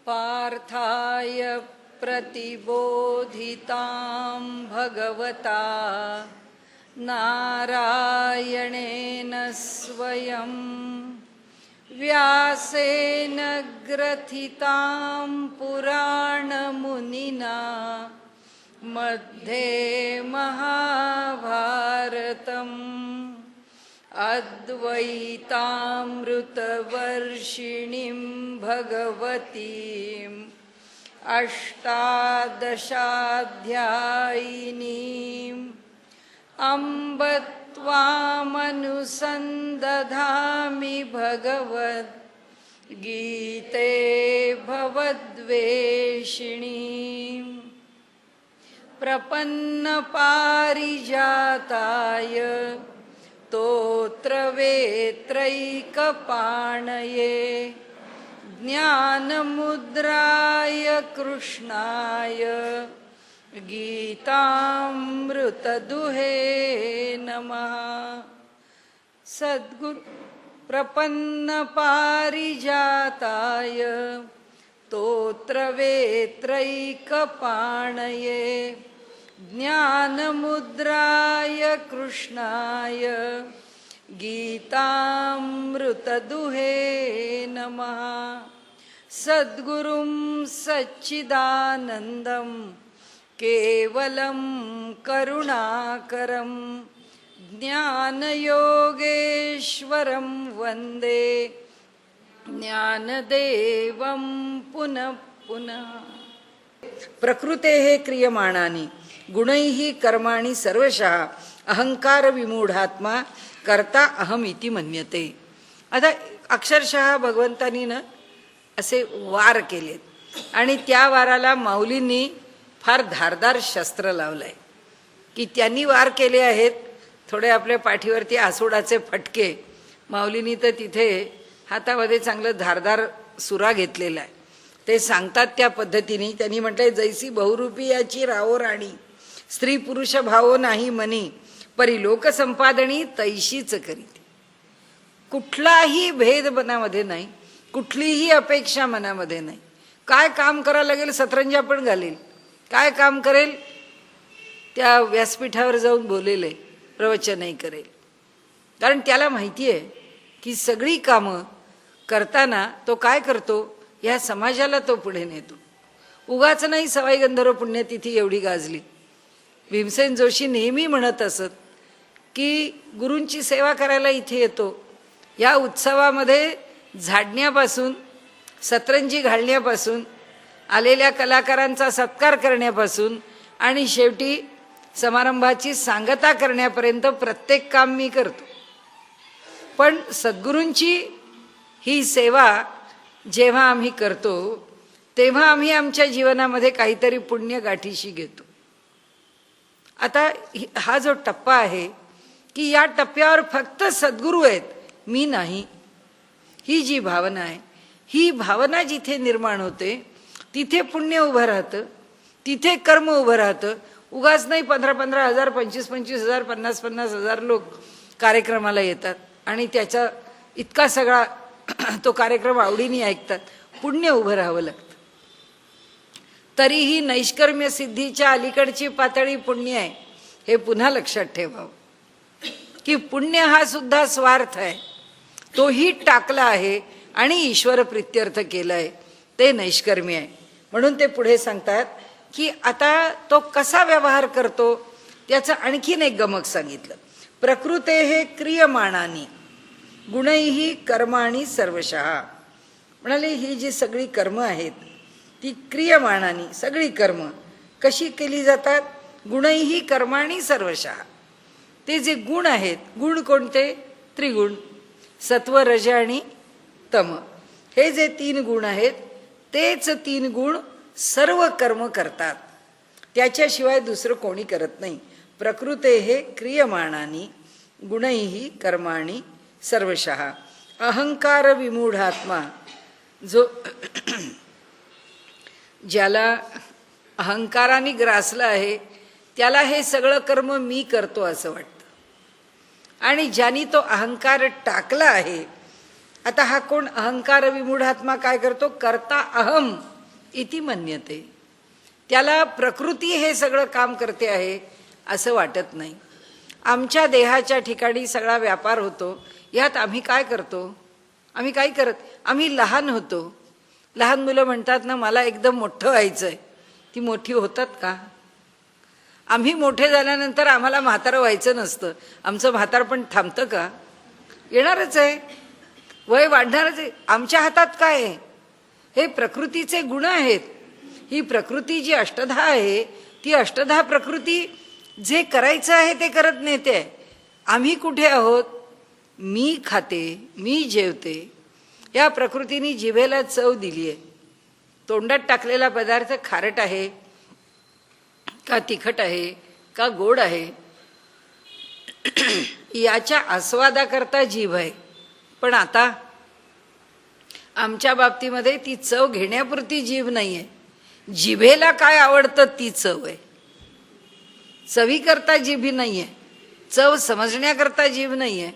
पार्थाय प्रतिबोधितां भगवता नारायणेन स्वयं व्यासेन ग्रथितां पुराणमुनिना मध्ये महाभारतम् अद्वैतामृतवर्षिणीं भगवतीम् अष्टादशाध्यायिनीम् अम्ब त्वामनुसन्दधामि भगवद्गीते भवद्वेषिणीम् प्रपन्नपारिजाताय स्तोत्रवेत्रैकपाणये ज्ञानमुद्राय कृष्णाय गीतामृतदुहे नमः। सद्गुरु प्रपन्नपारिजाताय स्तोत्रवेत्रैकपाणये ज्ञानमुद्राय कृष्णाय गीतामृतदुहे नमः। सद्गुरुं सच्चिदानन्दं केवलं करुणाकरं ज्ञानयोगेश्वरं वन्दे ज्ञानदेवं पुनः पुनः। प्रकृतेः क्रियमाणानि गुणैः कर्माणि सर्वशः अहंकार विमूढात्मा करता अहम इति मन्यते। आता अक्षरशः भगवंतानी ना असे वार केलेत आणि त्या वाराला माऊलींनी फार धारदार शस्त्र लावलंय की त्यांनी वार केले आहेत. थोडे आपल्या पाठीवरती आसोडाचे फटके, माऊलींनी तर तिथे हातामध्ये चांगलं धारदार सुरा घेतलेला आहे. ते सांगतात त्या पद्धतीने त्यांनी म्हटलंय, जैसी बहुरूपी याची राहो राणी, स्त्री पुरुष भावो नाही मनी, परी लोकसंपादनी तैशीच करीते. कुठलाही भेद मनामध्ये नाही, कुठलीही अपेक्षा मनामध्ये नाही. काय काम करायला लागेल सतरंजा पण घालेल, काय काम करेल त्या व्यासपीठावर जाऊन बोलेले प्रवचनही करेल. कारण त्याला माहिती आहे की सगळी कामं करताना तो काय करतो, ह्या समाजाला तो पुढे नेतो. उगाच नाही सवाई गंधर्व पुण्यतिथी एवढी गाजली. भीमसेन जोशी नेहमी म्हणत असत की गुरूंची सेवा करायला इथे येतो. या उत्सवामध्ये झाडण्यापासून, सतरंजी घालण्यापासून, आलेल्या कलाकारांचा सत्कार करण्यापासून आणि शेवटी समारंभाची सांगता करण्यापर्यंत प्रत्येक काम मी करतो. पण सद्गुरूंची ही सेवा जेव्हा आम्ही करतो तेव्हा आम्ही आमच्या जीवनामध्ये काहीतरी पुण्य गाठीशी घेतो. आता हा जो टप्पा आहे की या टप्प्यावर फक्त सद्गुरू आहेत, मी नाही, ही जी भावना आहे, ही भावना जिथे निर्माण होते तिथे पुण्य उभं राहतं, तिथे कर्म उभं राहतं. उगाच नाही 15-15 हजार, 25-25 हजार, 50-50 हजार लोक कार्यक्रमाला येतात आणि त्याचा इतका सगळा तो कार्यक्रम आवडीने ऐकतात. पुण्य उभं राहावं लागतं. तरीही नैष्कर्म्य सिद्धीच्या अलीकडची पातळी पुण्य आहे, हे पुन्हा लक्षात ठेवावं की पुण्य हा सुद्धा स्वार्थ आहे, तोही टाकला आहे आणि ईश्वर प्रित्यर्थ केलाय, ते नैष्कर्म्य आहे. म्हणून ते पुढे सांगतात की आता तो कसा व्यवहार करतो त्याचं आणखीन एक गमक सांगितलं. प्रकृतेः क्रियमाणानि गुणैः कर्माणि सर्वशः. म्हणाले ही जी सगळी कर्म आहेत ती क्रियमाणानी, सगळी कर्म कशी केली जातात, गुणैः कर्माणि सर्वशः. ते जे गुण आहेत, गुण कोणते, त्रिगुण, सत्व रज आणि तम, हे जे 3 गुण आहेत तेच 3 गुण सर्व कर्म करतात, त्याच्याशिवाय दुसरं कोणी करत नाही. प्रकृतेः क्रियमाणानि गुणैः कर्माणि सर्वशः. अहंकार विमूढात्मा, जो ज्याला अहंकाराने ग्रासला आहे त्याला हे सगळं कर्म मी करतो असं वाटतं. आणि ज्यांनी तो अहंकार टाकला आहे, आता हा कोण अहंकार विमूढात्मा काय करतो, करता अहम इति मन्यते. त्याला प्रकृती हे सगळं काम करते आहे असं वाटत नाही. आमच्या देहाच्या ठिकाणी सगळा व्यापार होतो, यात आम्ही काय करतो? आम्ही काय करत? आम्ही लहान होतो. लहान मुलं म्हणतात ना, मला एकदम मोठं व्हायचंय. ती मोठी होतात का? आम्ही मोठे झाल्यानंतर आम्हाला म्हातारं व्हायचं नसतं. आमचं म्हातारपण थांबतं का? येणारच आहे, वय वाढणारच आहे. आमच्या हातात काय आहे? हे प्रकृतीचे गुण आहेत. ही प्रकृती जी अष्टधा आहे, ती अष्टधा प्रकृती जे करायचं आहे ते करत नेते. आम्ही कुठे आहोत? मी खाते, मी जेवते. या प्रकृतीने जिभेला चव दिली आहे. तोंडात टाकलेला पदार्थ खारट आहे का तिखट आहे का गोड आहे याच्या आस्वादाकरता जीभ आहे. पण आता आमच्या बाबतीमध्ये ती चव घेण्यापुरती जीभ नाही आहे. जिभेला काय आवडतं ती चव आहे. चवीकरता जीभ नाही आहे, चव समजण्याकरता जीभ नाही आहे.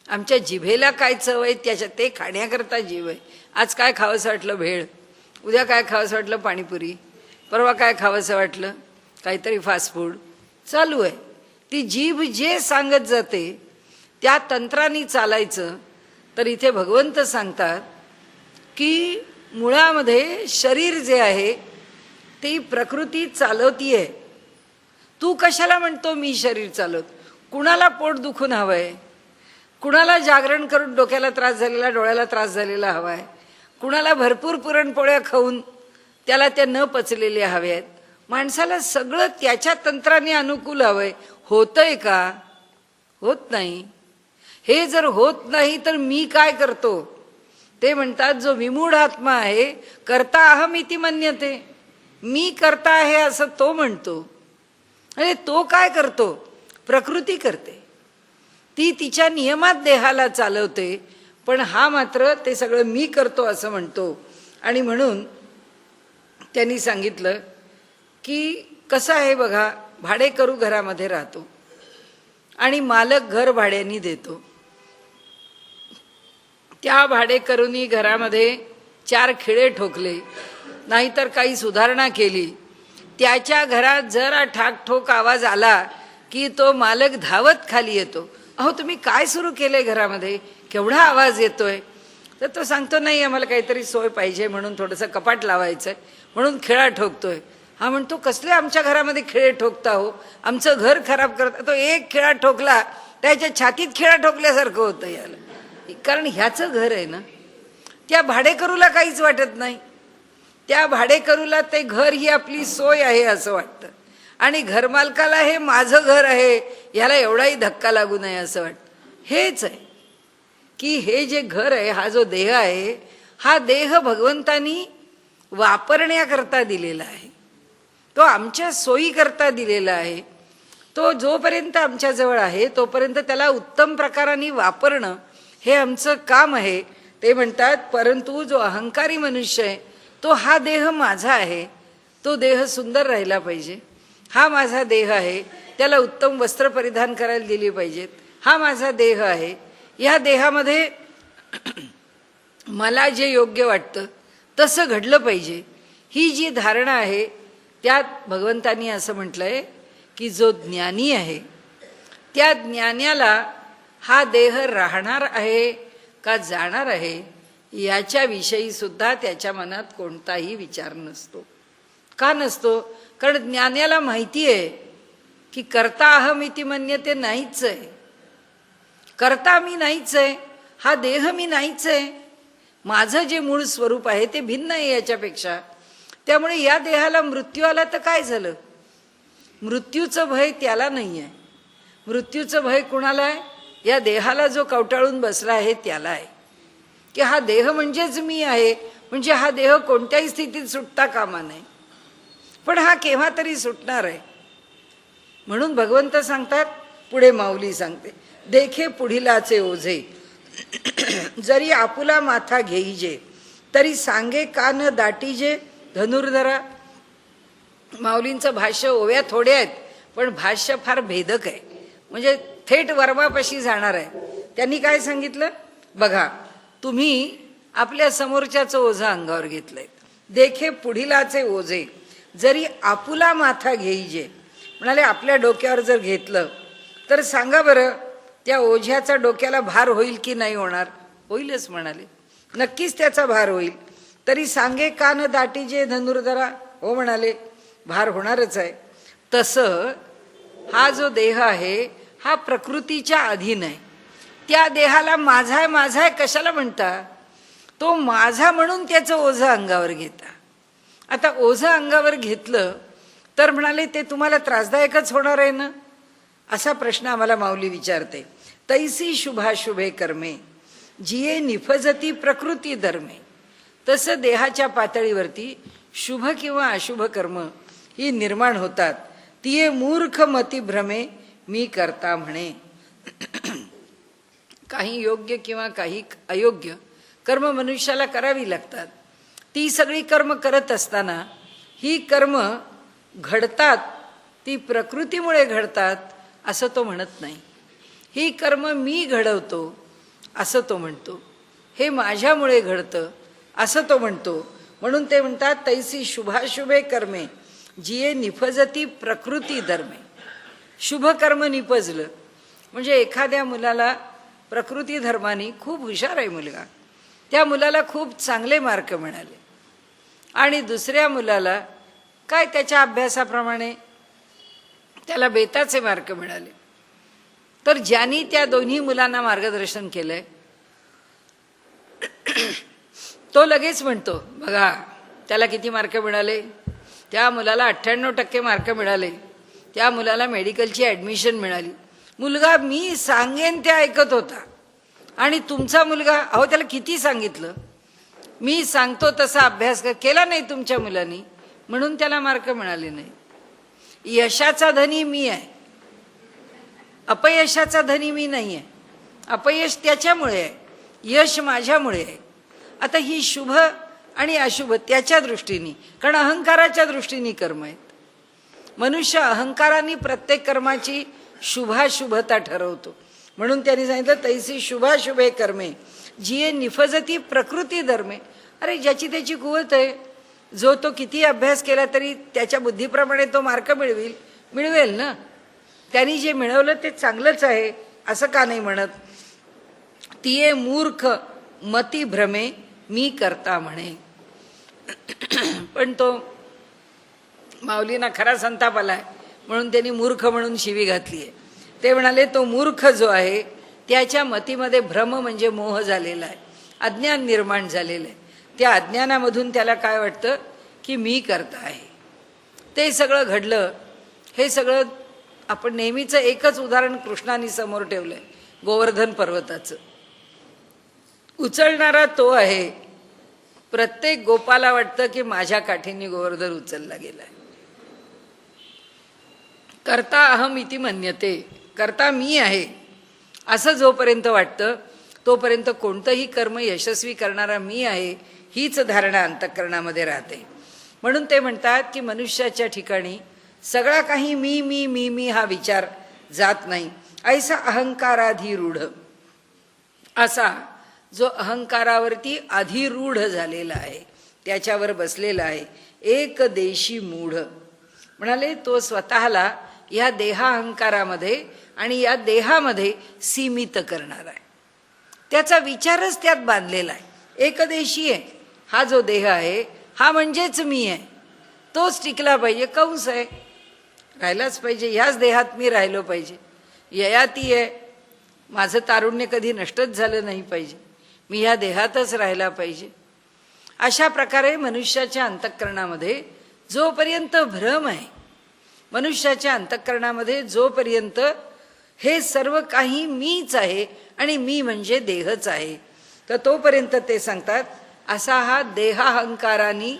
आमच्या जिभेला काय चव आहे त्याच्या ते खाण्याकरता जीभ आहे. आज काय खावंसं वाटलं? भेळ. उद्या काय खावंसं वाटलं? पाणीपुरी. परवा काय खावंसं वाटलं? काहीतरी फास्ट फूड. चालू आहे. ती जीभ जे सांगत जाते त्या तंत्राने चालायचं. तर इथे भगवंत सांगतात की मुळामध्ये शरीर जे आहे ती प्रकृती चालवतीये. तू कशाला म्हणतो मी शरीर चालवत? कुणाला पोट दुखून हवंय? कुणाला जागरण करून डोक्याला त्रास झालेला, डोळ्याला त्रास झालेला हवाय? कुणाला भरपूर पुरणपोळ्या खाऊन त्याला त्या न पचलेल्या हव्यात? माणसाला सगळं त्याच्या तंत्राने अनुकूल हवंय. होतंय का? होत नाही. हे जर होत नाही तर मी काय करतो? ते म्हणतात जो विमूढ आत्मा आहे, कर्ता अहम इति मन्यते. मी करता आहे असं तो म्हणतो. अरे तो काय करतो? प्रकृती करते. ती तिच्या नियमात देहाला चालवते. पण हा मात्र ते सगळं मी करतो असं म्हणतो. आणि म्हणून त्यांनी सांगितलं की कसं आहे बघा, भाडेकरू घरामध्ये राहतो आणि मालक घर भाड्याने देतो. त्या भाडेकरूंनी घरामध्ये 4 खिळे ठोकले, नाहीतर काही सुधारणा केली. त्याच्या घरात जरा ठाकठोक आवाज आला की तो मालक धावत खाली येतो. अहो तुम्ही काय सुरू केलंय घरामध्ये? केवढा आवाज येतोय? तर तो सांगतो नाही आम्हाला काहीतरी सोय पाहिजे म्हणून थोडंसं कपाट लावायचंय म्हणून खिळा ठोकतोय. हा म्हणतो कसले आमच्या घरामध्ये खिळे ठोकता हो? आमचं घर खराब करता. तो एक खिळा ठोकला त्याच्या छातीत खिळा ठोकल्यासारखं होतं याला. कारण ह्याचं घर आहे ना. त्या भाडेकरूला काहीच वाटत नाही. त्या भाडेकरूला ते घर ही आपली सोय आहे असं वाटतं. आणि घरमालकाला हे माझं घर आहे याला एवढाही धक्का लागू नये असं वाटतं. हेच आहे की हे जे घर आहे, हा जो देह आहे, हा देह भगवंतानी वापरण्याकरता दिलेला आहे. तो आमच्या सोयीकरता दिलेला आहे. तो जोपर्यंत आमच्याजवळ आहे तोपर्यंत त्याला उत्तम प्रकाराने वापरणं हे आमचं काम आहे. ते म्हणतात परंतु जो अहंकारी मनुष्य आहे तो हा देह माझा आहे, तो देह सुंदर राहिला पाहिजे. हा माझा देह आहे, त्याला उत्तम वस्त्र परिधान करायला दिली पाहिजेत. हा माझा देह आहे, या देहामध्ये मला जे योग्य वाटतं तसं घडलं पाहिजे. ही जी धारणा आहे त्यात भगवंतांनी असं म्हटलंय की जो ज्ञानी आहे त्या ज्ञान्याला हा देह राहणार आहे का जाणार आहे याच्याविषयी सुद्धा त्याच्या मनात कोणताही विचार नसतो. का नसतो? कारण ज्ञान्याला माहिती आहे की कर्ता अहम इति मन्यते नाहीच आहे. कर्ता मी नाहीच आहे, हा देह मी नाहीच आहे. माझं जे मूळ स्वरूप आहे ते भिन्न आहे याच्यापेक्षा. त्यामुळे या देहाला मृत्यू आला तर काय झालं? मृत्यूचं भय त्याला नाही आहे. मृत्यूचं भय कुणाला आहे? या देहाला जो कवटाळून बसला आहे त्याला आहे. की हा देह म्हणजेच मी आहे, म्हणजे हा देह कोणत्याही स्थितीत सुटता कामा नये. पण हा केव्हा तरी सुटणार आहे. म्हणून भगवंत सांगतात, पुढे माऊली सांगते, देखे पुढिलाचे ओझे जरी आपुला माथा घेईजे तरी सांगे का न दाटीजे धनुर्धरा. माऊलींचं भाष्य ओव्या थोड्या आहेत पण भाष्य फार भेदक आहे. म्हणजे थेट वर्मापाशी जाणार आहे. त्यांनी काय सांगितलं बघा, तुम्ही आपल्या समोरच्याचं ओझं अंगावर घेतलंय. देखे पुढिलाचे ओझे जरी आपुला माथा घेईजे. म्हणाले आपल्या डोक्यावर जर घेतलं तर सांगा बरं त्या ओझ्याचा डोक्याला भार होईल की नाही होणार? होईलच म्हणाले, नक्कीच त्याचा भार होईल. तरी सांगे कान दाटीजे धनुर्धरा, हो म्हणाले भार होणारच आहे. तसं हा जो देह आहे हा प्रकृतीच्या अधीन आहे. त्या देहाला माझा माझा कशाला म्हणता? तो माझा म्हणून त्याचं ओझं अंगावर घेता. आता ओझं अंगावर घेतलं तर म्हणाले ते तुम्हाला त्रासदायकच होणार आहे ना, असा प्रश्न आम्हाला माऊली विचारते. तैसी शुभाशुभे कर्मे जिये निफजती प्रकृती धर्मे. तसं देहाच्या पातळीवरती शुभ किंवा अशुभ कर्म ही निर्माण होतात. तिये मूर्ख मती भ्रमे मी करता म्हणे. काही योग्य किंवा काही अयोग्य कर्म मनुष्याला करावी लागतात. ती सगळी कर्म करत असताना ही कर्म घडतात, ती प्रकृतीमुळे घडतात असं तो म्हणत नाही. ही कर्म मी घडवतो असं तो म्हणतो. हे माझ्यामुळे घडतं असं तो म्हणतो. म्हणून ते म्हणतात तैसी शुभाशुभे कर्मे जिये निफजती प्रकृती धर्मे. शुभ कर्म निपजलं म्हणजे एखाद्या मुलाला प्रकृती धर्माने खूप हुशार आहे मुलगा, त्या मुलाला खूप चांगले मार्क मिळाले. आणि दुसऱ्या मुलाला काय त्याच्या अभ्यासाप्रमाणे त्याला बेताचे मार्क मिळाले. तर ज्यांनी त्या दोन्ही मुलांना मार्गदर्शन केलंय तो लगेच म्हणतो बघा त्याला किती मार्क मिळाले, त्या मुलाला 98% मार्क मिळाले, त्या मुलाला मेडिकलची ॲडमिशन मिळाली. मुलगा मी सांगेन ते ऐकत होता आणि तुमचा मुलगा अहो त्याला किती सांगितलं, मी सांगतो तसा अभ्यास केला नाही तुमच्या मुलांनी म्हणून त्याला मार्क मिळाले नाही. यशाचा धनी मी आहे, अपयशाचा धनी मी नाही आहे. अपयश त्याच्यामुळे आहे, यश माझ्यामुळे आहे. आता ही शुभ आणि अशुभ त्याच्या दृष्टीने, कारण अहंकाराच्या दृष्टीने कर्म आहेत. मनुष्य अहंकाराने प्रत्येक कर्माची शुभाशुभता ठरवतो. म्हणून त्यांनी सांगितलं तैसी शुभाशुभे कर्मे जिये निफजती प्रकृती धर्मे. अरे ज्याची त्याची कुवत आहे, जो तो किती अभ्यास केला तरी त्याच्या बुद्धीप्रमाणे तो मार्क मिळवेल ना. त्यांनी जे मिळवलं ते चांगलंच आहे असं का नाही म्हणत. तिये मूर्ख मती भ्रमे मी करता म्हणे. पण तो माऊलींना खरा संताप आलाय म्हणून त्यांनी मूर्ख म्हणून शिवी घातली आहे. ते म्हणाले तो मूर्ख जो आहे त्याच्या मतीमध्ये भ्रम म्हणजे मोह झालेला आहे, अज्ञान निर्माण झालेलं आहे. त्या अज्ञानामधून त्याला काय वाटतं की मी करता आहे. ते सगळं घडलं. हे सगळं आपण नेहमीचं एकच उदाहरण कृष्णाने समोर ठेवलंय, गोवर्धन पर्वताचं. उचलणारा तो आहे. प्रत्येक गोपाला वाटतं की माझ्या काठीने गोवर्धन उचलला गेलाय. करता अहम इति मन्यते, करता मी आहे असं जोपर्यंत वाटतं तोपर्यंत कोणतंही कर्म यशस्वी करणारा मी आहे हीच धारणा अंतःकरणामध्ये राहते. म्हणून ते म्हणतात की मनुष्याच्या ठिकाणी सगळा काही मी मी मी मी हा विचार जात नाही. ऐसा अहंकाराधिरूढ, असा जो अहंकारावरती अधिरूढ झालेला आहे, त्याच्यावर बसलेला आहे. एक देशी मूढ म्हणाले तो स्वतःला या देहाहंकारामध्ये आणि या देहामध्ये सीमित करणार आहे. त्याचा विचारच त्यात बांधलेला आहे. एकदेशी आहे हा जो देह आहे, हा म्हणजेच मी आहे, तोच टिकला पाहिजे. कंस आहे, राहिलाच पाहिजे, ह्याच देहात मी राहिलो पाहिजे. ययाती आहे, माझं तारुण्य कधी नष्टच झालं नाही पाहिजे, मी ह्या देहातच राहिला पाहिजे. अशा प्रकारे मनुष्याच्या अंतःकरणामध्ये जोपर्यंत भ्रम आहे, मनुष्याच्या अंतःकरणामध्ये जोपर्यंत हे सर्व काही मीच आहे आणि मी म्हणजे देहच आहे, तर तोपर्यंत ते सांगतात असा हा देहाहंकाराने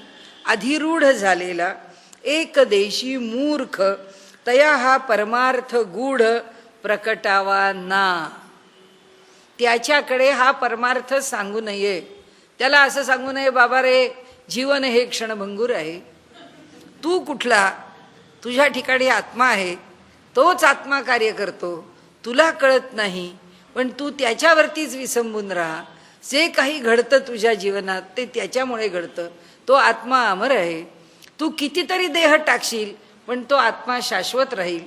अधिरूढ झालेला एकदेशी मूर्ख तया हा परमार्थ गूढ प्रकटावा ना. त्याच्याकडे हा परमार्थ सांगू नये. त्याला असं सांगू नये बाबा रे जीवन हे क्षणभंगूर आहे, तू कुठला, तुझ्या ठिकाणी आत्मा आहे, तोच आत्मा कार्य करतो, तुला कळत नाही, पण तू त्याच्यावरतीच विसंबून राहा. जे काही घडतं तुझ्या जीवनात ते त्याच्यामुळे घडतं, तो आत्मा अमर आहे. तू कितीतरी देह टाकशील पण तो आत्मा शाश्वत राहील.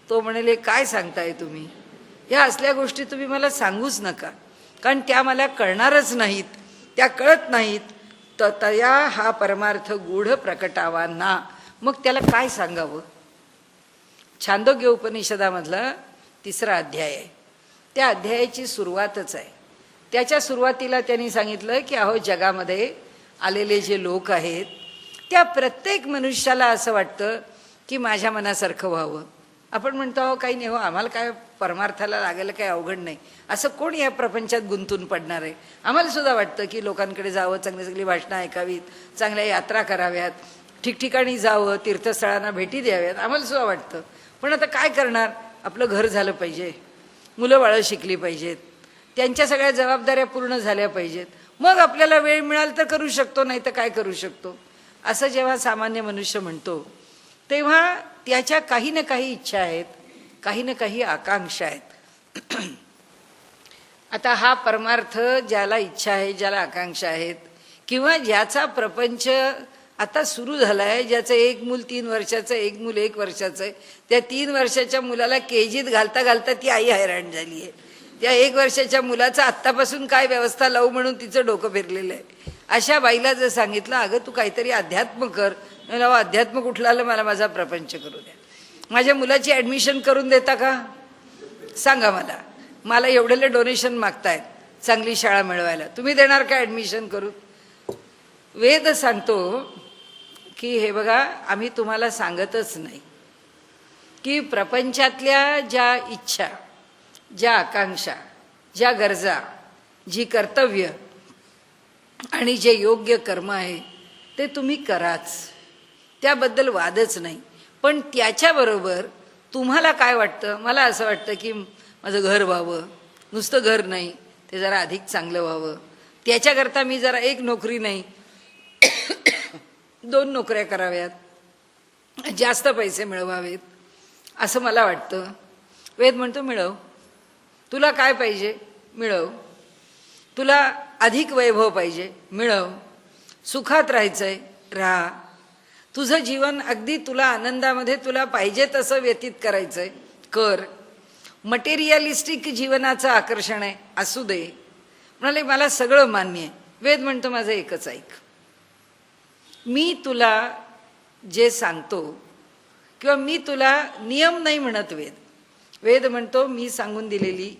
तो म्हणाले, काय सांगताय तुम्ही? ह्या असल्या गोष्टी तुम्ही मला सांगूच नका, कारण त्या मला कळणारच नाहीत, त्या कळत नाहीत. तर तया हा परमार्थ गूढ प्रकटावा ना. मग त्याला काय सांगावं? छांदोग्य उपनिषदामधला 3रा अध्याय आहे. त्या अध्यायाची सुरुवातच आहे. त्याच्या सुरुवातीला त्यांनी सांगितलं की अहो, जगामध्ये आलेले जे लोक आहेत त्या प्रत्येक मनुष्याला असं वाटतं की माझ्या मनासारखं व्हावं. आपण म्हणतो अहो काही नाही हो, आम्हाला काय परमार्थाला लागायला काही अवघड नाही, असं कोण या प्रपंचात गुंतून पडणार आहे. आम्हाला सुद्धा वाटतं की लोकांकडे जावं, चांगली चांगली भाषणं ऐकावीत, चांगल्या यात्रा कराव्यात, ठिकठिकाणी जावं, तीर्थस्थळांना भेटी द्याव्यात, आम्हाला सुद्धा वाटतं. पण आता काय करणार? आपलं घर झालं पाहिजे, मुलं बाळं शिकली पाहिजेत, त्यांच्या सगळ्या जबाबदाऱ्या पूर्ण झाल्या पाहिजेत, मग आपल्याला वेळ मिळाल तर करू शकतो, नाही तर काय करू शकतो. असं जेव्हा सामान्य मनुष्य म्हणतो तेव्हा त्याच्या काही ना काही इच्छा आहेत, काही ना काही आकांक्षा आहेत. आता हा परमार्थ ज्याला इच्छा आहे, ज्याला आकांक्षा आहेत, किंवा ज्याचा प्रपंच आता सुरू झाला आहे, ज्याचं एक मूल 3 वर्षाचं, एक मूल 1 वर्षाचं आहे, त्या 3 वर्षाच्या मुलाला केजीत घालता घालता ती आई हैराण झाली आहे. त्या 1 वर्षाच्या मुलाचं आत्तापासून काय व्यवस्था लावू म्हणून तिचं डोकं फिरलेलं आहे. अशा बाईला जर सांगितलं अगं तू काहीतरी अध्यात्म कर, मला अध्यात्म कुठलं आलं, मला माझा प्रपंच करू द्या, माझ्या मुलाची ॲडमिशन करून देता का सांगा, मला एवढेले डोनेशन मागतायत चांगली शाळा मिळवायला, तुम्ही देणार का ॲडमिशन करून? वेद सांगतो की हे बघा, आम्ही तुम्हाला सांगतच नाही की प्रपंचातल्या ज्या इच्छा, ज्या आकांक्षा, ज्या गरजा, जी कर्तव्य आणि जे योग्य कर्म आहे ते तुम्ही कराच, त्याबद्दल वादच नाही. पण त्याच्याबरोबर तुम्हाला काय वाटतं? मला असं वाटतं की माझं घर व्हावं, नुसतं घर नाही, ते जरा अधिक चांगलं व्हावं, त्याच्याकरता मी जरा 1 नोकरी नाही 2 नोकऱ्या कराव्यात, जास्त पैसे मिळवावेत, असं मला वाटतं. वेद म्हणतो मिळव, तुला काय पाहिजे मिळव, तुला अधिक वैभव पाहिजे मिळव, सुखात राहायचंय राहा, तुझं जीवन अगदी तुला आनंदामध्ये तुला पाहिजे तसं व्यतीत करायचंय कर, मटेरियलिस्टिक जीवनाचं आकर्षण आहे असू दे. म्हणाले मला सगळं मान्य आहे. वेद म्हणतो माझं एकच ऐक, मी तुला जे सांगतो किंवा मी तुला नियम नाही म्हणत वेद, वेद म्हणतो मी सांगून दिलेली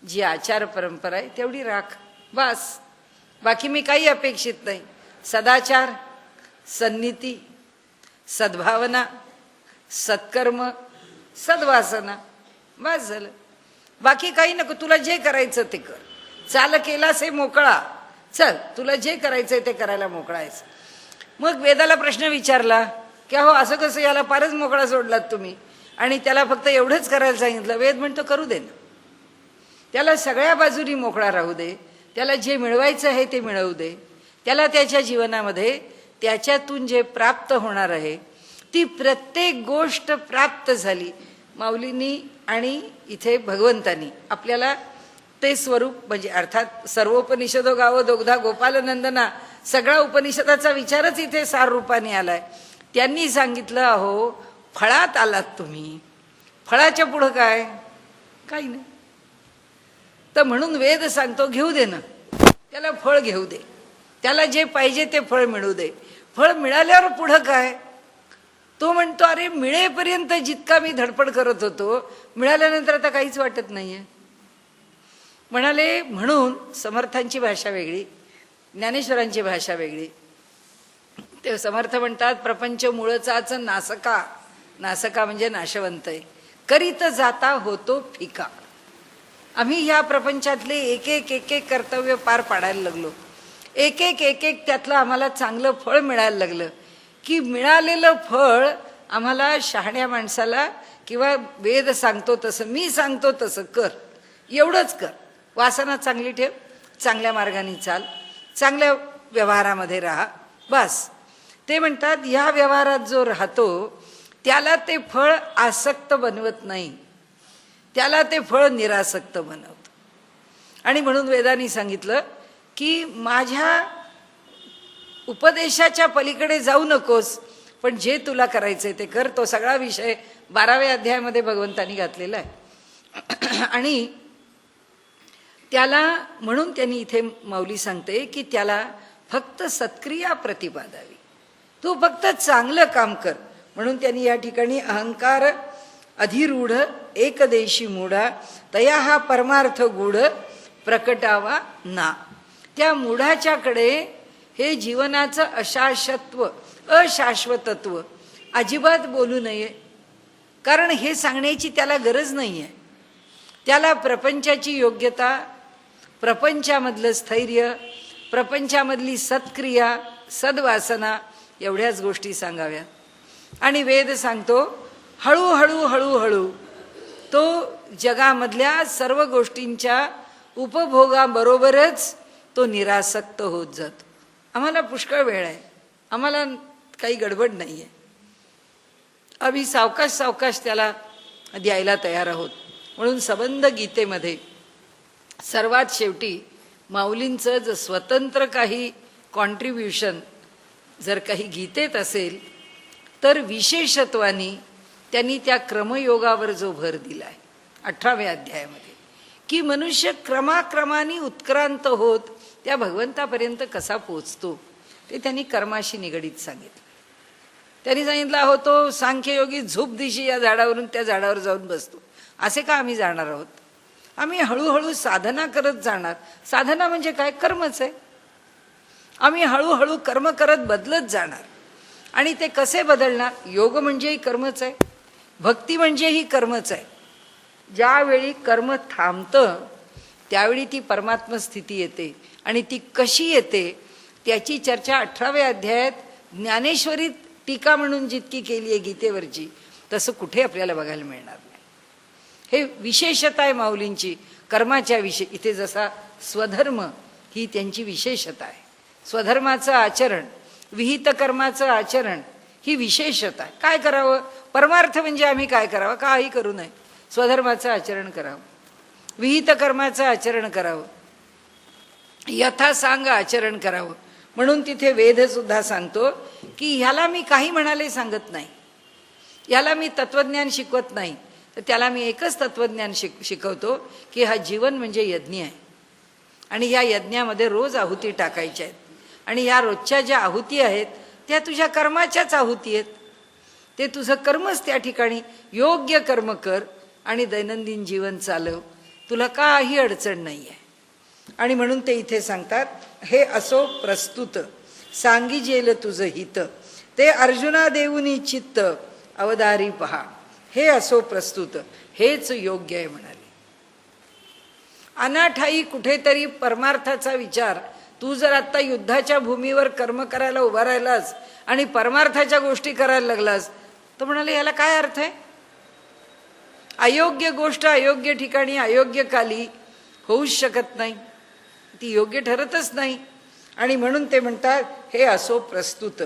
जी आचार परंपरा आहे तेवढी राख बस, बाकी मी काही अपेक्षित नाही. सदाचार, सन्नीती, सद्भावना, सत्कर्म, सद्वासना, बस झालं. बाकी काही नको, तुला जे करायचं ते कर, चाल केलास हे मोकळा, चल तुला जे करायचंय ते करायला मोकळा आहेस. मग वेदाला प्रश्न विचारला की अहो असं कसं, याला फारच मोकळा सोडलात तुम्ही आणि त्याला फक्त एवढंच करायला सांगितलं. वेद म्हणतो करू दे ना, त्याला सगळ्या बाजूनी मोकळा राहू दे, त्याला जे मिळवायचं आहे ते मिळवू दे, त्याला त्याच्या जीवनामध्ये त्याच्यातून जे प्राप्त होणार आहे ती प्रत्येक गोष्ट प्राप्त झाली. माऊलींनी आणि इथे भगवंतांनी आपल्याला ते स्वरूप म्हणजे अर्थात सर्वोपनिषदो गावो दोग्धा गोपालनंदना, सगळा उपनिषदाचा विचारच इथे सार रूपाने आलाय. त्यांनी सांगितलं अहो फळात आलात तुम्ही, फळाच्या पुढं काय, काही नाही. तर म्हणून वेद सांगतो घेऊ दे ना, त्याला फळ घेऊ दे, त्याला जे पाहिजे ते फळ मिळू दे. फळ मिळाल्यावर पुढं काय? तो म्हणतो अरे मिळेपर्यंत जितका मी धडपड करत होतो, मिळाल्यानंतर आता काहीच वाटत नाहीये. म्हणाले म्हणून समर्थांची भाषा वेगळी, ज्ञानेश्वरांची भाषा वेगळी. ते समर्थ म्हणतात प्रपंच मूळचाच नासका, नासका म्हणजे नाशवंत आहे, करीत जाता होतो फिका. आम्ही ह्या प्रपंचातले एक एक कर्तव्य पार पाडायला लागलो, एक एक त्यातलं आम्हाला चांगलं फळ मिळायला लागलं की मिळालेलं फळ आम्हाला शहाण्या माणसाला किंवा वेद सांगतो तसं, मी सांगतो तसं कर, एवढंच कर, वासना चांगली ठेव, चांगल्या मार्गाने चाल, चांगल्या व्यवहारामध्ये राहा, बस. ते म्हणतात ह्या व्यवहारात जो राहतो त्याला ते फळ आसक्त बनवत नाही, त्याला ते फळ निरासक्त बनवतं. आणि म्हणून वेदांनी सांगितलं की माझ्या उपदेशाच्या पलीकडे जाऊ नकोस, पण जे तुला करायचंय ते कर. तो सगळा विषय 12व्या अध्यायामध्ये भगवंतांनी घातलेला आहे. आणि त्याला म्हणून त्यांनी इथे माऊली सांगते की त्याला फक्त सत्क्रिया प्रतिपादावी, तू फक्त चांगलं काम कर. म्हणून त्यांनी या ठिकाणी अहंकार अधिरूढ एकदेशी मूढा तया हा परमार्थ गूढ प्रकटावा ना. त्या मूढाच्याकडे हे जीवनाचं अशाश्वत्व अशाश्वतत्व अजिबात बोलू नये, कारण हे सांगण्याची त्याला गरज नाही आहे. त्याला प्रपंचाची योग्यता, प्रपंचामधलं स्थैर्य, प्रपंचामधली सत्क्रिया, सद्वासना एवढ्याच गोष्टी सांगाव्यात. आणि वेद सांगतो हळूहळू हळूहळू तो जगामधल्या सर्व गोष्टींच्या उपभोगाबरोबरच तो निरासक्त होत जातो. आम्हाला पुष्कळ वेळ आहे, आम्हाला काही गडबड नाही आहे, आम्ही सावकाश सावकाश त्याला द्यायला तयार आहोत. म्हणून संबंध गीतेमध्ये सर्वात शेवटी माऊलींचं जर स्वतंत्र काही कॉन्ट्रीब्युशन जर काही गीतेत असेल तर विशेषत्वानी त्यांनी त्या क्रमयोगावर जो भर दिला आहे 18व्या अध्यायामध्ये, की मनुष्य क्रमाक्रमाने उत्क्रांत होत त्या भगवंतापर्यंत कसा पोचतो ते त्यांनी कर्माशी निगडीत सांगितलं. त्यांनी सांगितलं अहो तो सांख्ययोगी झोप दिशी या झाडावरून त्या झाडावर जाऊन बसतो, असे का आम्ही जाणार आहोत? आम्ही हळूहळू साधना करत जाणार. साधना म्हणजे काय? कर्मच आहे. आम्ही हळूहळू कर्म करत बदलत जाणार. आणि ते कसे बदलणार? योग म्हणजेही कर्मच आहे, भक्ती म्हणजेही कर्मच आहे. ज्यावेळी कर्म थांबतं त्यावेळी ती परमात्म स्थिती येते. आणि ती कशी येते त्याची चर्चा 18व्या अध्यायात ज्ञानेश्वरी टीका म्हणून जितकी केली आहे गीतेवरची, तसं कुठे आपल्याला बघायला मिळणार नाही. हे विशेषता आहे माऊलींची कर्माच्या विषयी. इथे जसा स्वधर्म ही त्यांची विशेषता आहे, स्वधर्माचं आचरण, विहित कर्माचं आचरण ही विशेषता आहे. काय करावं? परमार्थ म्हणजे आम्ही काय करावं? काही करू नये, स्वधर्माचं आचरण करावं, विहित कर्माचं आचरण करावं, यथासांग आचरण करावं. म्हणून तिथे वेद सुद्धा सांगतो की ह्याला मी काही म्हणाले सांगत नाही, ह्याला मी तत्वज्ञान शिकवत नाही, तर त्याला मी एकच तत्वज्ञान शिकवतो की हा जीवन म्हणजे यज्ञ आहे आणि या यज्ञामध्ये रोज आहुती टाकायच्या आहेत. आणि या रोजच्या ज्या आहुती आहेत त्या तुझ्या कर्माच्याच आहुती आहेत. ते तुझं कर्मच त्या ठिकाणी योग्य कर्म कर आणि दैनंदिन जीवन चालव, तुला काही अडचण नाही आहे. आणि म्हणून ते इथे सांगतात हे असो प्रस्तुत सांगिजेल तुझं हित, ते अर्जुना देऊनी चित्त अवधारी पहा. हे असो प्रस्तुत, हेच योग्य आहे म्हणाले. अनाठाई कुठेतरी परमार्थाचा विचार, तू जर आत्ता युद्धाच्या भूमीवर कर्म करायला उभा राहिलास आणि परमार्थाच्या गोष्टी करायला लागलास तर म्हणाले याला काय अर्थ आहे? अयोग्य गोष्ट अयोग्य ठिकाणी अयोग्य काली होऊच शकत नाही, ती योग्य ठरतच नाही. आणि म्हणून ते म्हणतात हे असो प्रस्तुत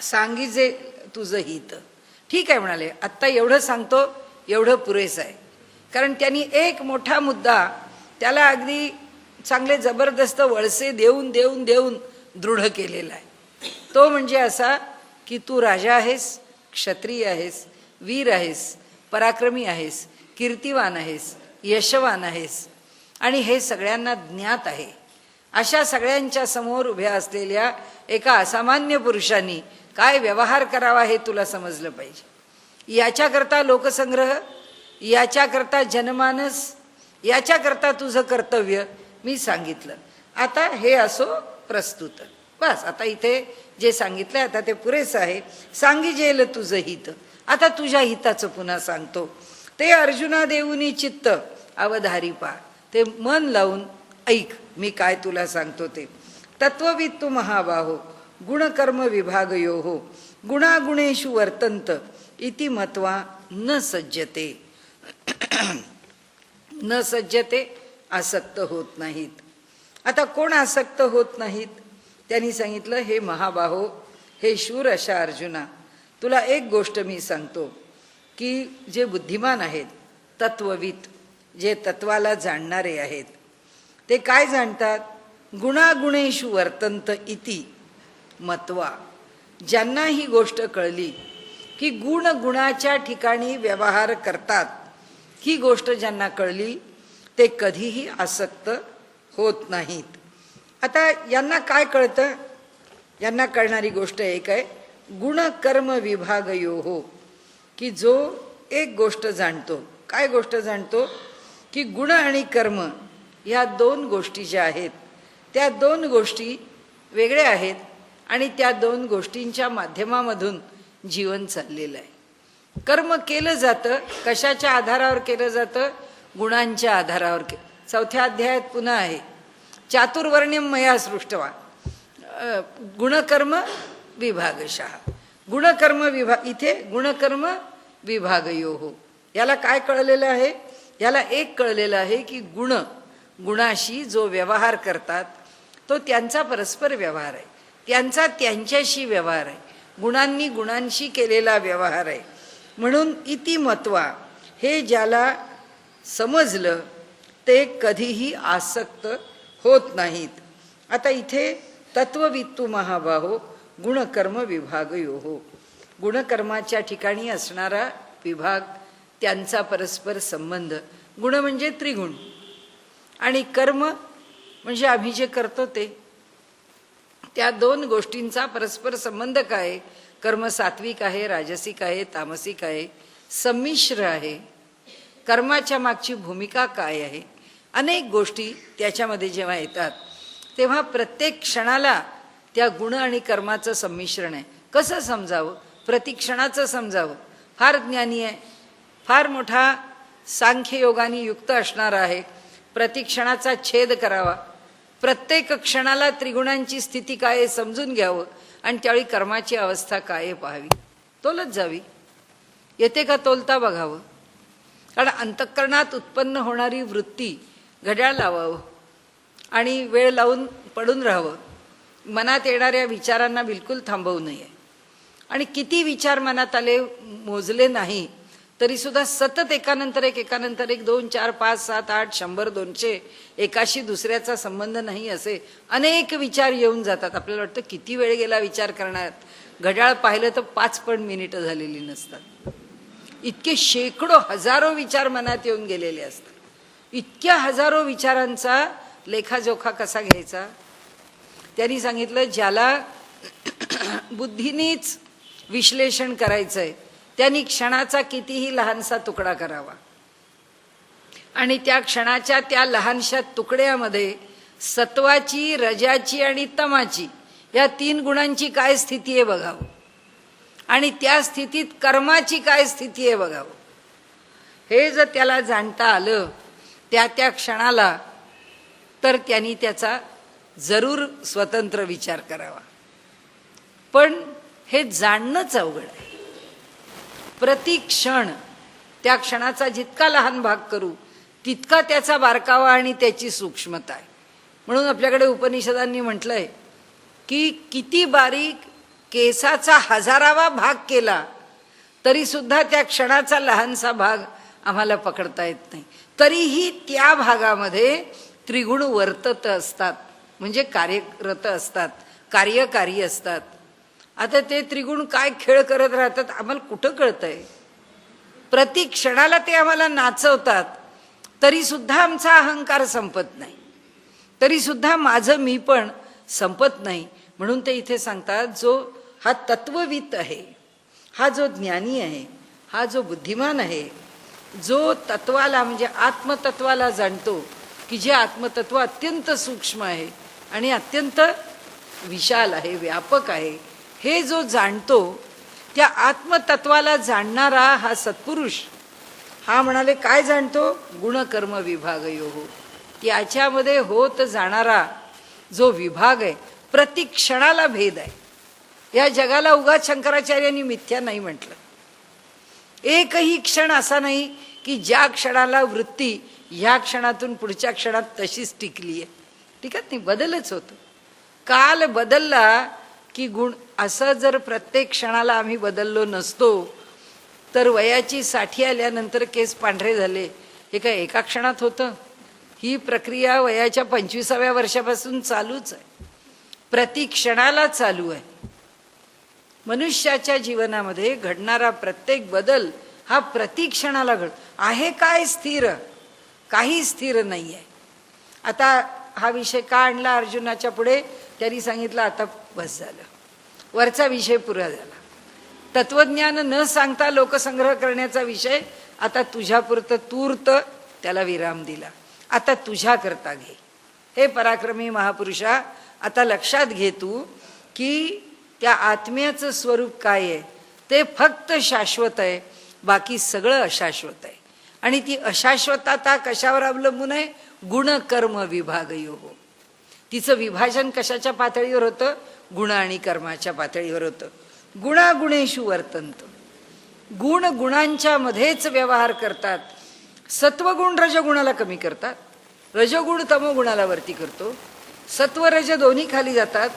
सांगीजे तुझं हित. ठीक आहे म्हणाले, आत्ता एवढं सांगतो एवढं पुरेसं आहे. कारण त्यांनी एक मोठा मुद्दा त्याला अगदी चांगले जबरदस्त वळसे देऊन देऊन देऊन दृढ केलेला आहे. तो म्हणजे असा की तू राजा आहेस, क्षत्रिय आहेस, वीर आहेस, पराक्रमी आहेस, कीर्तिवान आहेस, यशवान आहेस आणि हे सगळ्यांना ज्ञात आहे. अशा सगळ्यांच्या समोर उभ्या असलेल्या एका असामान्य पुरुषांनी काय व्यवहार करावा हे तुला समजलं पाहिजे. याच्याकरता लोकसंग्रह, याच्याकरता जनमानस, याच्याकरता तुझं कर्तव्य मी सांगितलं. आता हे असो प्रस्तुत, बस आता इथे जे सांगितलं आता ते पुरेसं आहे. सांगिजेल तुझं हित, आता तुझ्या हिताचं पुन्हा सांगतो. ते अर्जुना देऊनी चित्त अवधारी पा, ते मन लावून ऐक मी काय तुला सांगतो ते. तत्वविद तू महाबाहो गुणकर्म विभागयो हो, गुणागुणेषु वर्तंत इति मत्वा न सज्जते. न सज्जते, आसक्त होत नाहीत. आता कोण आसक्त होत नाहीत? त्यांनी सांगितलं हे महाबाहो, हे शूर अशा अर्जुना, तुला एक गोष्ट मी सांगतो की जे बुद्धिमान आहेत, तत्वविद, जे तत्वाला जाणणारे आहेत, ते काय जाणतात? गुणागुणेषु वर्तंत इति मत्वा, ज्यांना ही गोष्ट कळली की गुण गुणाच्या ठिकाणी व्यवहार करतात, ही गोष्ट ज्यांना कळली ते कधीही आसक्त होत नाहीत. आता यांना काय कळतं? यांना कळणारी गोष्ट एक आहे, गुण कर्म विभागयोः, की जो एक गोष्ट जाणतो. काय गोष्ट जाणतो? की गुण आणि कर्म ह्या दोन गोष्टी ज्या आहेत त्या दोन गोष्टी वेगळ्या आहेत आणि त्या दोन गोष्टींच्या माध्यमामधून जीवन चाललेलं आहे. कर्म केलं जातं, कशाच्या आधारावर केलं जातं? गुणांच्या आधारावर. चौथ्या अध्यायात पुन्हा आहे, चातुर्वर्ण्यम मया सृष्टवा गुणकर्म विभागशः. गुणकर्म विभाग, इथे गुणकर्म विभागयोः. याला काय कळलेलं आहे? याला एक कळलेलं आहे की गुणाशी जो व्यवहार करतात तो त्यांचा परस्पर व्यवहार आहे, त्यांचा त्यांच्याशी व्यवहार आहे, गुणांनी गुणांशी केलेला व्यवहार आहे. म्हणून इति मत्वा, हे ज्याला समजलं ते कधीही आसक्त होत नाहीत. आता इथे तत्ववित्तु महाबाहो गुणकर्म विभागयोः, गुणकर्माच्या ठिकाणी असणारा विभाग, त्यांचा परस्पर संबंध. गुण म्हणजे त्रिगुण आणि कर्म म्हणजे आम्ही जे करतो ते, त्या दोन गोष्टींचा परस्पर संबंध काय आहे? कर्म सात्विक आहे, राजसिक आहे, तामसिक आहे, संमिश्र आहे. कर्माच्या मागची भूमिका काय आहे? अनेक गोष्टी त्याच्यामध्ये जेव्हा येतात तेव्हा प्रत्येक क्षणाला त्या गुण आणि कर्माचं संमिश्रण आहे. कसं समजावं? प्रतिक्षणाचं समजावं. फार ज्ञानी आहे, फार मोठा सांख्ययोगाने युक्त असणार आहे, प्रतिक्षणाचा छेद करावा, प्रत्येक क्षणाला त्रिगुणांची स्थिती काय आहे समजून घ्यावं आणि त्यावेळी कर्माची अवस्था काय आहे पाहावी, तोलत जावी. येते का तोलता बघावं. कारण अंतःकरणात उत्पन्न होणारी वृत्ती घड्याळ लावावं आणि वेळ लावून पडून राहावं. मनात येणाऱ्या विचारांना बिलकुल थांबवू नये. आणि किती विचार मनात आले मोजले नाही तरीसुद्धा सतत एकानंतर एक 2 4 5 7 8 100 200 एकाशी दुसऱ्याचा संबंध नाही असे अनेक विचार येऊन जातात. आपल्याला वाटतं किती वेळ गेला विचार करण्यात, घड्याळ पाहिलं तर 5 पण मिनिटं झालेली नसतात. इतके शेकडो हजारो विचार मनात येऊन गेलेले असतात. इतक्या हजारो विचारांचा लेखाजोखा कसा घ्यायचा? त्यांनी सांगितलं, ज्याला बुद्धीनीच विश्लेषण करायचंय त्यांनी क्षणाचा कितीही लहानसा तुकडा करावा आणि त्या क्षणाच्या त्या लहानशा तुकड्यामध्ये सत्वाची, रजाची आणि तमाची या 3 गुणांची काय स्थिती आहे बघावं आणि त्या स्थितीत कर्माची काय स्थिती आहे बघावं. हे जर त्याला जाणता आलं त्या त्या क्षणाला तर त्यांनी त्याचा जरूर स्वतंत्र विचार करावा. पण हे जाणणंच अवघड आहे. प्रतिक्षण त्या क्षणाचा जितका लहान भाग करू तितका त्याचा बारकावा आणि त्याची सूक्ष्मता आहे. म्हणून आपल्याकडे उपनिषदांनी म्हटलंय की किती बारीक केसाचा 1000वा भाग केला तरी सुद्धा त्या क्षणाचा लहानसा भाग आम्हाला पकडता येत नाही. तरीही त्या भागामध्ये त्रिगुण वर्तत असतात, म्हणजे कार्यरत असतात, कार्यकारी असतात. आता ते त्रिगुण काय खेळ करत राहतात आम्हाला कुठं कळतंय? प्रति क्षणाला ते आम्हाला नाचवतात तरी सुद्धा आमचा अहंकार संपत नाही, तरी सुद्धा माझं मी पण संपत नाही. म्हणून ते इथे सांगतात, जो हा तत्ववित आहे, हा जो ज्ञानी आहे, हा जो बुद्धिमान आहे, जो तत्वाला म्हणजे आत्मतत्वाला जाणतो, की जे आत्मतत्व अत्यंत सूक्ष्म आहे आणि अत्यंत विशाल आहे, व्यापक आहे, हे जो जाणतो त्या आत्मतत्वाला जाणणारा हा सत्पुरुष, हा म्हणाले काय जाणतो? गुणकर्म विभागयोः. त्याच्यामध्ये होत जाणारा जो विभाग आहे, प्रति क्षणाला भेद आहे. या जगाला उगाच शंकराचार्यांनी मिथ्या नाही म्हटलं. एकही क्षण असा नाही की ज्या क्षणाला वृत्ती ह्या क्षणातून पुढच्या क्षणात तशीच टिकली आहे. टिकत नाही, बदलच होतो. काल बदलला की गुण, असं जर प्रत्येक क्षणाला आम्ही बदललो नसतो तर वयाची 60 आल्यानंतर केस पांढरे झाले हे काय एका क्षणात होतं? ही प्रक्रिया वयाच्या 25व्या वर्षापासून चालूच आहे. प्रतिक्षणाला चालू आहे. मनुष्याच्या जीवनामध्ये घडणारा प्रत्येक बदल हा प्रतिक्षणाला आहे. काय स्थिर? काही स्थिर नाही आहे. आता हा विषय का आणला अर्जुनाच्या पुढे? त्यांनी सांगितलं आता बस झालं, वरचा विषय पुरा झाला. तत्वज्ञान न सांगता लोकसंग्रह करण्याचा विषय आता तुझ्यापुरतं तूर्त त्याला विराम दिला. आता तुझ्या करता घे. हे पराक्रमी महापुरुषा, आता लक्षात घे तू की त्या आत्म्याचं स्वरूप काय आहे ते फक्त शाश्वत आहे, बाकी सगळं अशाश्वत आहे. आणि ती अशाश्वतता कशावर अवलंबून आहे? गुण कर्म विभागयो. तिचं विभाजन कशाच्या पातळीवर होतं? गुण आणि कर्माच्या पातळीवर होतं. गुणागुणेषु वर्तन्त. गुण गुणांच्या मध्येच व्यवहार करतात. सत्वगुण रजगुणाला कमी करतात, रजगुण तमोगुणाला वरती करतो, सत्व रज दोन्ही खाली जातात,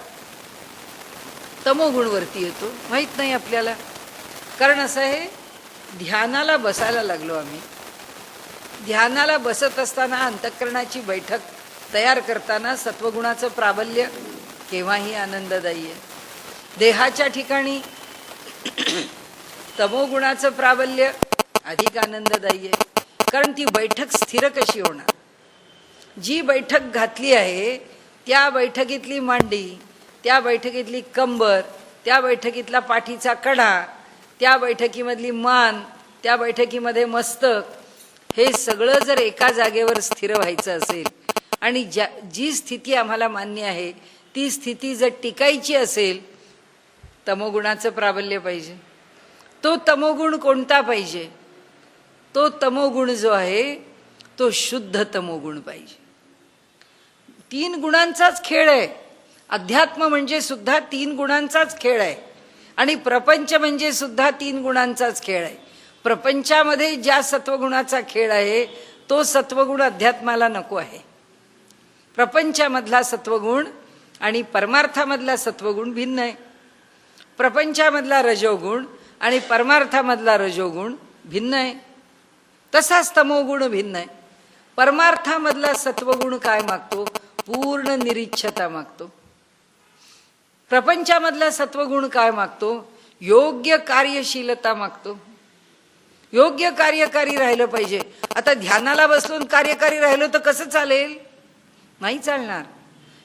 तमोगुण वरती येतो. माहीत नाही आपल्याला. कारण असं आहे, ध्यानाला बसायला लागलो आम्ही. ध्यानाला बसत असताना अंतःकरणाची बैठक तयार करताना सत्वगुणाचं प्राबल्य केव्हाही आनंददायी आहे. देहाच्या ठिकाणी तमोगुणाचं प्राबल्य अधिक आनंददायी आहे. कारण ती बैठक स्थिर कशी होणार? जी बैठक घातली आहे त्या बैठकीतली मांडी, त्या बैठकीतली कंबर, त्या बैठकीतला पाठीचा कडा, त्या बैठकीमधली मान, त्या बैठकीमध्ये मस्तक, हे सगळं जर एका जागेवर स्थिर व्हायचं असेल आणि जी स्थिती आम्हाला मान्य आहे ती स्थिती जर टिकायची असेल, तमोगुणाचं प्राबल्य पाहिजे. तो तमोगुण कोणता पाहिजे? तो तमोगुण जो आहे तो शुद्ध तमोगुण पाहिजे. 3 गुणांचाच खेळ आहे. अध्यात्म म्हणजे सुद्धा 3 गुणांचाच खेळ आहे. आणि प्रपंच म्हणजे सुद्धा 3 गुणांचाच खेळ आहे. प्रपंचामध्ये ज्या सत्वगुणाचा खेळ आहे तो सत्वगुण अध्यात्माला नको आहे. प्रपंचामधला सत्वगुण आणि परमार्थामधला सत्वगुण भिन्न आहे. प्रपंचामधला रजोगुण आणि परमार्थामधला रजोगुण भिन्न आहे. तसाच तमोगुण भिन्न आहे. परमार्थामधला सत्वगुण काय मागतो? पूर्ण निरीच्छता मागतो. प्रपंचामधला सत्वगुण काय मागतो? योग्य कार्यशीलता मागतो. योग्य कार्यकारी राहिलं पाहिजे. आता ध्यानाला बसलून कार्यकारी राहिलो तर कसं चालेल? नाही चालणार.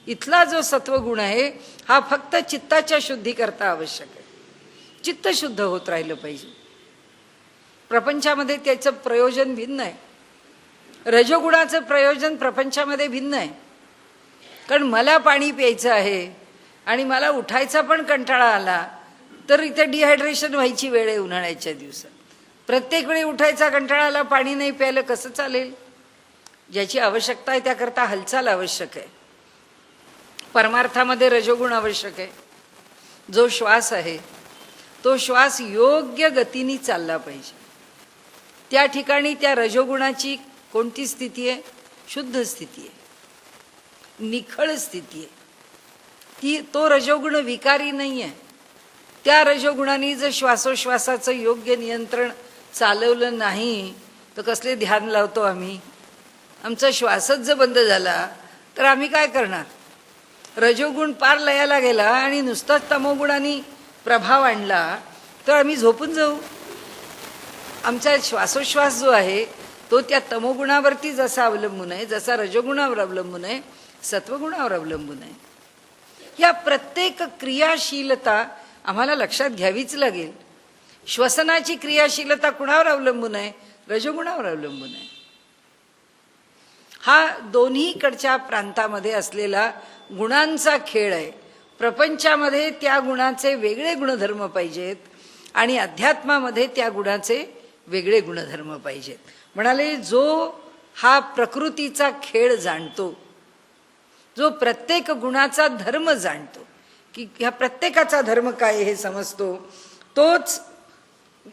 इथला जो सत्वगुण आहे हा फक्त चित्ताच्या शुद्धीकरता आवश्यक आहे. चित्त शुद्ध होत राहिलं पाहिजे. प्रपंचामध्ये त्याचं प्रयोजन भिन्न आहे. रजोगुणाचं प्रयोजन प्रपंचामध्ये भिन्न आहे. कारण मला पाणी प्यायचं आहे आणि मला उठायचा पण कंटाळा आला तर इथे डिहायड्रेशन व्हायची वेळ आहे उन्हाळ्याच्या दिवसात. प्रत्येक वेळी उठायचा कंटाळा आला, पाणी नाही प्यायलं कसं चालेल? ज्याची आवश्यकता आहे त्याकरता हालचाल आवश्यक आहे. परमार्थामध्ये रजोगुण आवश्यक आहे. जो श्वास आहे तो श्वास योग्य गतीने चालला पाहिजे. त्या ठिकाणी त्या रजोगुणाची कोणती स्थिती आहे? शुद्ध स्थिती आहे, निखळ स्थिती आहे. तो रजोगुण विकारी नाही आहे. त्या रजोगुणाने जर श्वासोश्वासाचं योग्य नियंत्रण चालवलं नाही तर कसले ध्यान लावतो आम्ही? आमचा श्वासच जर बंद झाला तर आम्ही काय करणार? रजोगुण पार लयाला गेला आणि नुसताच तमोगुणाने प्रभाव आणला तर आम्ही झोपून जाऊ. आमचा श्वासोश्वास जो आहे तो त्या तमोगुणावरती जसा अवलंबून आहे, जसा रजोगुणावर अवलंबून आहे, सत्वगुणावर अवलंबून आहे. या प्रत्येक क्रियाशीलता आम्हाला लक्षात घ्यावीच लागेल. श्वसनाची क्रियाशीलता कुणावर अवलंबून आहे? रजोगुणावर अवलंबून आहे. हा दोन्हीकडच्या प्रांतामध्ये असलेला गुणांचा खेळ आहे. प्रपंचामध्ये त्या गुणाचे वेगळे गुणधर्म पाहिजेत आणि अध्यात्मामध्ये त्या गुणाचे वेगळे गुणधर्म पाहिजेत. म्हणाले जो हा प्रकृतीचा खेळ जाणतो, जो प्रत्येक गुणाचा धर्म जाणतो की ह्या प्रत्येकाचा धर्म काय हे समजतो, तोच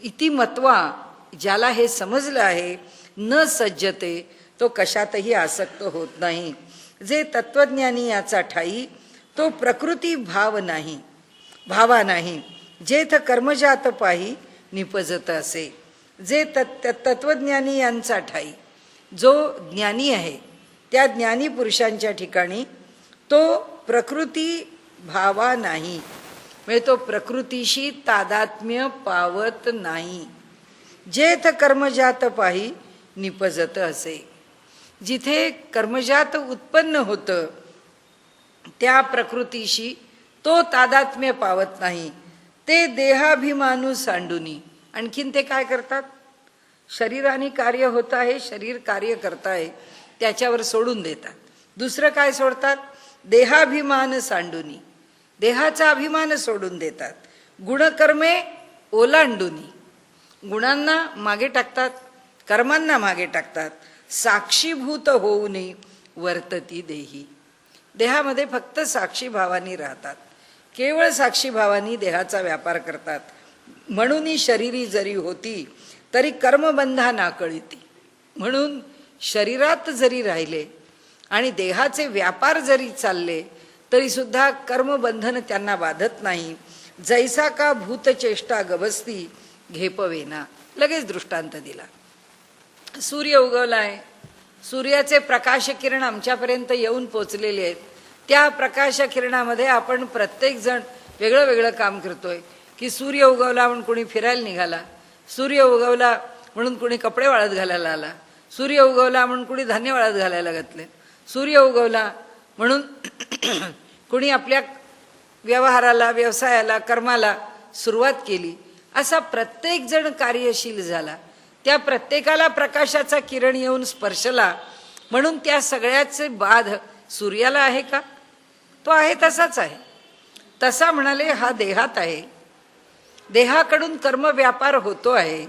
इतिमत्वा ज्याला हे समजलं आहे न सज्जते तो कशातही आसक्त होत नाही. जे तत्वज्ञानी याचा ठाई तो प्रकृती भावा नाही. जेथ कर्मजात पाही निपजत असे. जे तत्वज्ञानी यांचा ठाई, जो ज्ञानी आहे त्या ज्ञानी पुरुषांच्या ठिकाणी तो प्रकृती भावा नाही, म्हणजे तो प्रकृतीशी तादात्म्य पावत नाही. जेथ कर्मजात पाही निपजत असे. जिथे कर्मजात उत्पन्न होतं त्या प्रकृतीशी तो तादात्म्य पावत नाही. ते देहाभिमानू सांडूनी. आणखीन ते काय करतात? शरीराने कार्य होत आहे, शरीर कार्य करत आहे, त्याच्यावर सोडून देतात. दुसरं काय सोडतात? देहाभिमान सांडूनी. देहाचा अभिमान सोडून देतात. गुणकर्मे ओलांडूनी. गुणांना मागे टाकतात, कर्मांना मागे टाकतात. साक्षीभूत होऊ नये वर्तती देही. देहामध्ये फक्त साक्षी भावानी राहतात, केवळ साक्षी भावानी देहाचा व्यापार करतात. म्हणून शरीरी जरी होती तरी कर्मबंधा नाकळीती. म्हणून शरीरात जरी राहिले आणि देहाचे व्यापार जरी चालले तरी सुद्धा कर्मबंधन त्यांना बाधत नाही. जैसा का भूतचेष्टा गबसती घेपवेना. लगेच दृष्टांत दिला. सूर्य उगवलाय, सूर्याचे प्रकाश किरण आमच्यापर्यंत येऊन पोचलेले आहेत. त्या प्रकाश किरणामध्ये आपण प्रत्येकजण वेगळं वेगळं काम करतोय. की सूर्य उगवला म्हणून कोणी फिरायला निघाला, सूर्य उगवला म्हणून कोणी कपडे वाळत घालायला आला, सूर्य उगवला म्हणून कोणी धान्य वाळत घालायला घातले, सूर्य उगवला म्हणून कोणी आपल्या व्यवहाराला, व्यवसायाला, कर्माला सुरुवात केली. असा प्रत्येकजण कार्यशील झाला. त्या प्रत्येकाला प्रकाशाचा किरण येऊन स्पर्शला म्हणून त्या सगळ्याचे बाध सूर्याला आहे का? तो आहे तसाच आहे. तसा म्हणाले हा देहात आहे. देहाकडून कर्मव्यापार होतो आहे,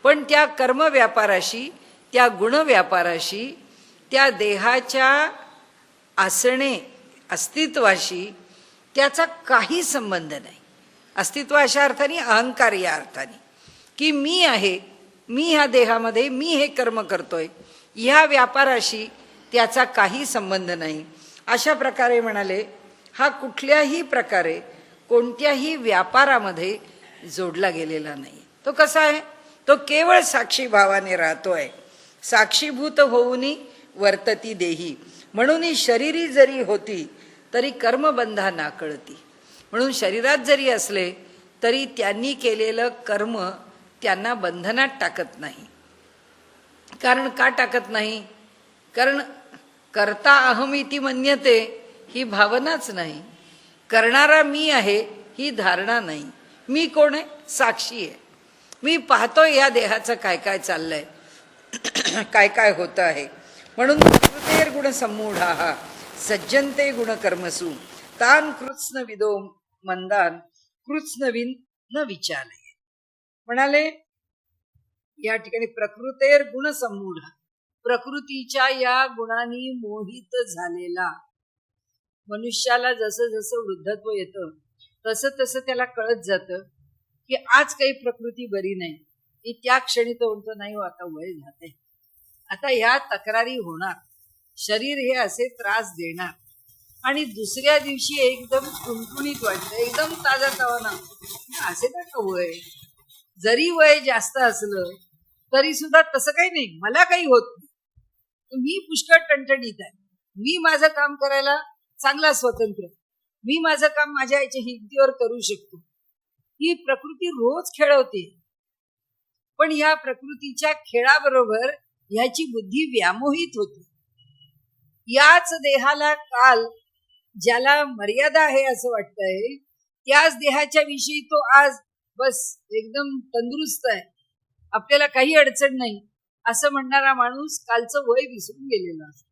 पण त्या कर्मव्यापाराशी, त्या गुणव्यापाराशी, त्या देहाच्या असणे अस्तित्वाशी त्याचा काही संबंध नाही. अस्तित्व अशा अर्थाने, अहंकार या अर्थाने, की मी आहे, मी ह्या देहामध्ये, मी हे कर्म करतोय, ह्या व्यापाराशी त्याचा काही संबंध नाही. अशा प्रकारे म्हणाले हा कुठल्याही प्रकारे कोणत्याही व्यापारामध्ये जोडला गेलेला नाही. तो कसा आहे? तो केवळ साक्षी भावाने राहतोय. साक्षीभूत होऊनी वर्तती देही. म्हणून शरीरी जरी होती तरी कर्मबंधा नाकळती. म्हणून शरीरात जरी असले तरी त्यांनी केलेलं कर्म त्यांना बंधनात टाकत नाही. कारण का टाकत नाही? कारण कर्ता अहमिती मन्यते ही भावनाच नाही. करणारा मी आहे ही धारणा नाही. मी कोण आहे? साक्षी आहे. मी पाहतोय या देहाचं काय काय चाललंय, काय काय होतं आहे. म्हणून प्रकृतेर गुण सम्मूढा सज्जनते गुणकर्मसु तान कृत्स्न विदो मंदान कृत्स्नविन न विचालय. म्हणाले या ठिकाणी प्रकृतेर गुण सम्मूढ, प्रकृतीच्या या गुणांनी मोहित झालेला. मनुष्याला जसं जसं वृद्धत्व येतं तसं तसं त्याला कळत जातं की आज काही प्रकृती बरी नाही. की त्या क्षणी तो म्हणतो नाही हो आता वय जाते, आता ह्या तक्रारी होणार, शरीर हे असे त्रास देणार. आणि दुसऱ्या दिवशी एकदम टुणटुणीत वाटतं, एकदम ताजा तवाना. असे का वय, जरी वय जास्त असलं तरी सुद्धा तसं काही नाही, मला काही होत नाही, मी पुष्कळ टणटणीत आहे, मी माझं काम करायला चांगला स्वतंत्र, मी माझं काम माझ्या याच्या हिमतीवर करू शकतो. ही प्रकृती रोज खेळवते. पण ह्या प्रकृतीच्या खेळाबरोबर ह्याची बुद्धी व्यामोहित होते. याच देहाला काल ज्याला मर्यादा आहे असं वाटतंय, त्याच देहाच्या विषयी तो आज बस एकदम तंदुरुस्त आहे, आपल्याला काही अडचण नाही असं म्हणणारा माणूस कालचं वय विसरून गेलेला असतो.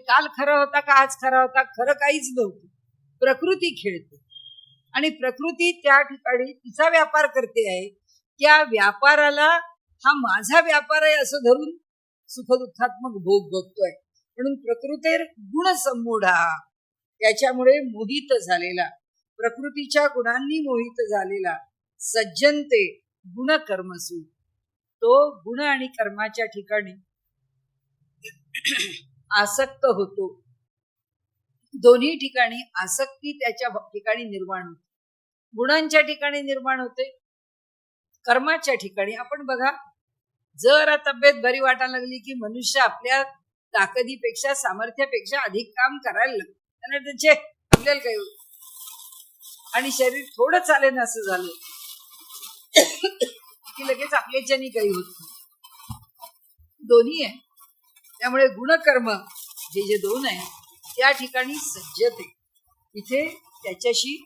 काल खरा होता का आज खरा होता? खरं काहीच नव्हतं. प्रकृती खेळते आणि प्रकृती त्या ठिकाणी तिचा व्यापार करते आहे. त्या व्यापाराला हा माझा व्यापार आहे असं धरून सुखदुःखात्मक भोग भोगतोय. म्हणून प्रकृतेर गुण सम्मूढा, त्याच्यामुळे मोहित झालेला, प्रकृतीच्या गुणांनी मोहित झालेला, सज्जनते गुण कर्मसु, तो गुण आणि कर्माच्या ठिकाणी आसक्त होतो. दोन्ही ठिकाणी आसक्ती त्याच्या ठिकाणी निर्माण होते. गुणांच्या ठिकाणी निर्माण होते, कर्माच्या ठिकाणी. आपण बघा, जर तब्येत बरी वाटायला लागली की मनुष्य आपल्या ताकदीपेक्षा, सामर्थ्यापेक्षा अधिक काम करायला लागतं. आपल्याला काही आणि शरीर थोडं चालेल असं झालं की लगेच आपल्याच्यानी काही होत नाही. दोन्ही आहे. त्यामुळे गुणकर्म हे जे दोन आहे त्या ठिकाणी सज्जते, इथे त्याच्याशी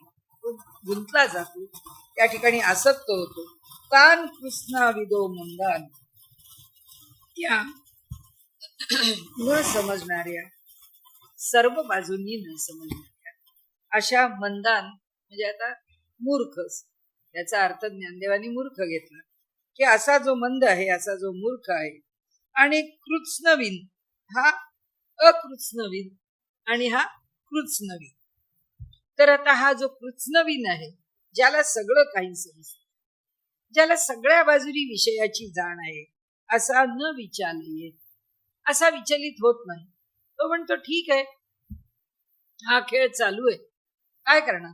गुंतला जातो, त्या ठिकाणी आसक्त होतो. तान कृष्णाविदो मंदान, त्या न समजणाऱ्या, सर्व बाजूंनी न समजणाऱ्या अशा मंदान म्हणजे आता मूर्खच, याचा अर्थ ज्ञानदेवानी मूर्ख घेतला की असा जो मंद आहे, असा जो मूर्ख आहे. आणि कृत्स्नवीन हा अकृत्स्नवीन आणि हा कृत्स्नवीन. तर आता हा जो कृत्स्नवीन आहे, ज्याला सगळं काही समजतं, ज्याला सगळ्या बाजूनी विषयाची जाण आहे, असा न विचारले, असा विचलित होत नाही. तो म्हणतो ठीक आहे, हा खेळ चालू आहे, काय करणार.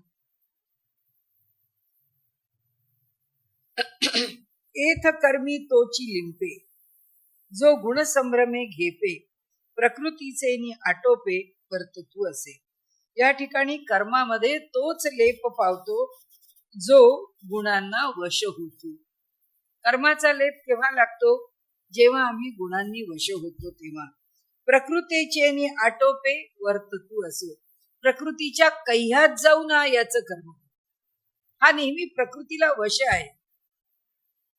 एथ कर्मी तोची लिंपे, जो गुणसंभ्रमे घेपे, प्रकृतीचे नि आटोपे वर्ततू असे. या ठिकाणी कर्मामध्ये तोच लेप पावतो जो गुणांना वश होतो. कर्माचा लेप केव्हा लागतो? जेव्हा आम्ही गुणांनी वश होतो तेव्हा. प्रकृतीचे नि आटोपे वर्ततू असे, प्रकृतीच्या कह्यात जाऊ ना याचं कर्म. हा नेहमी प्रकृतीला वश आहे.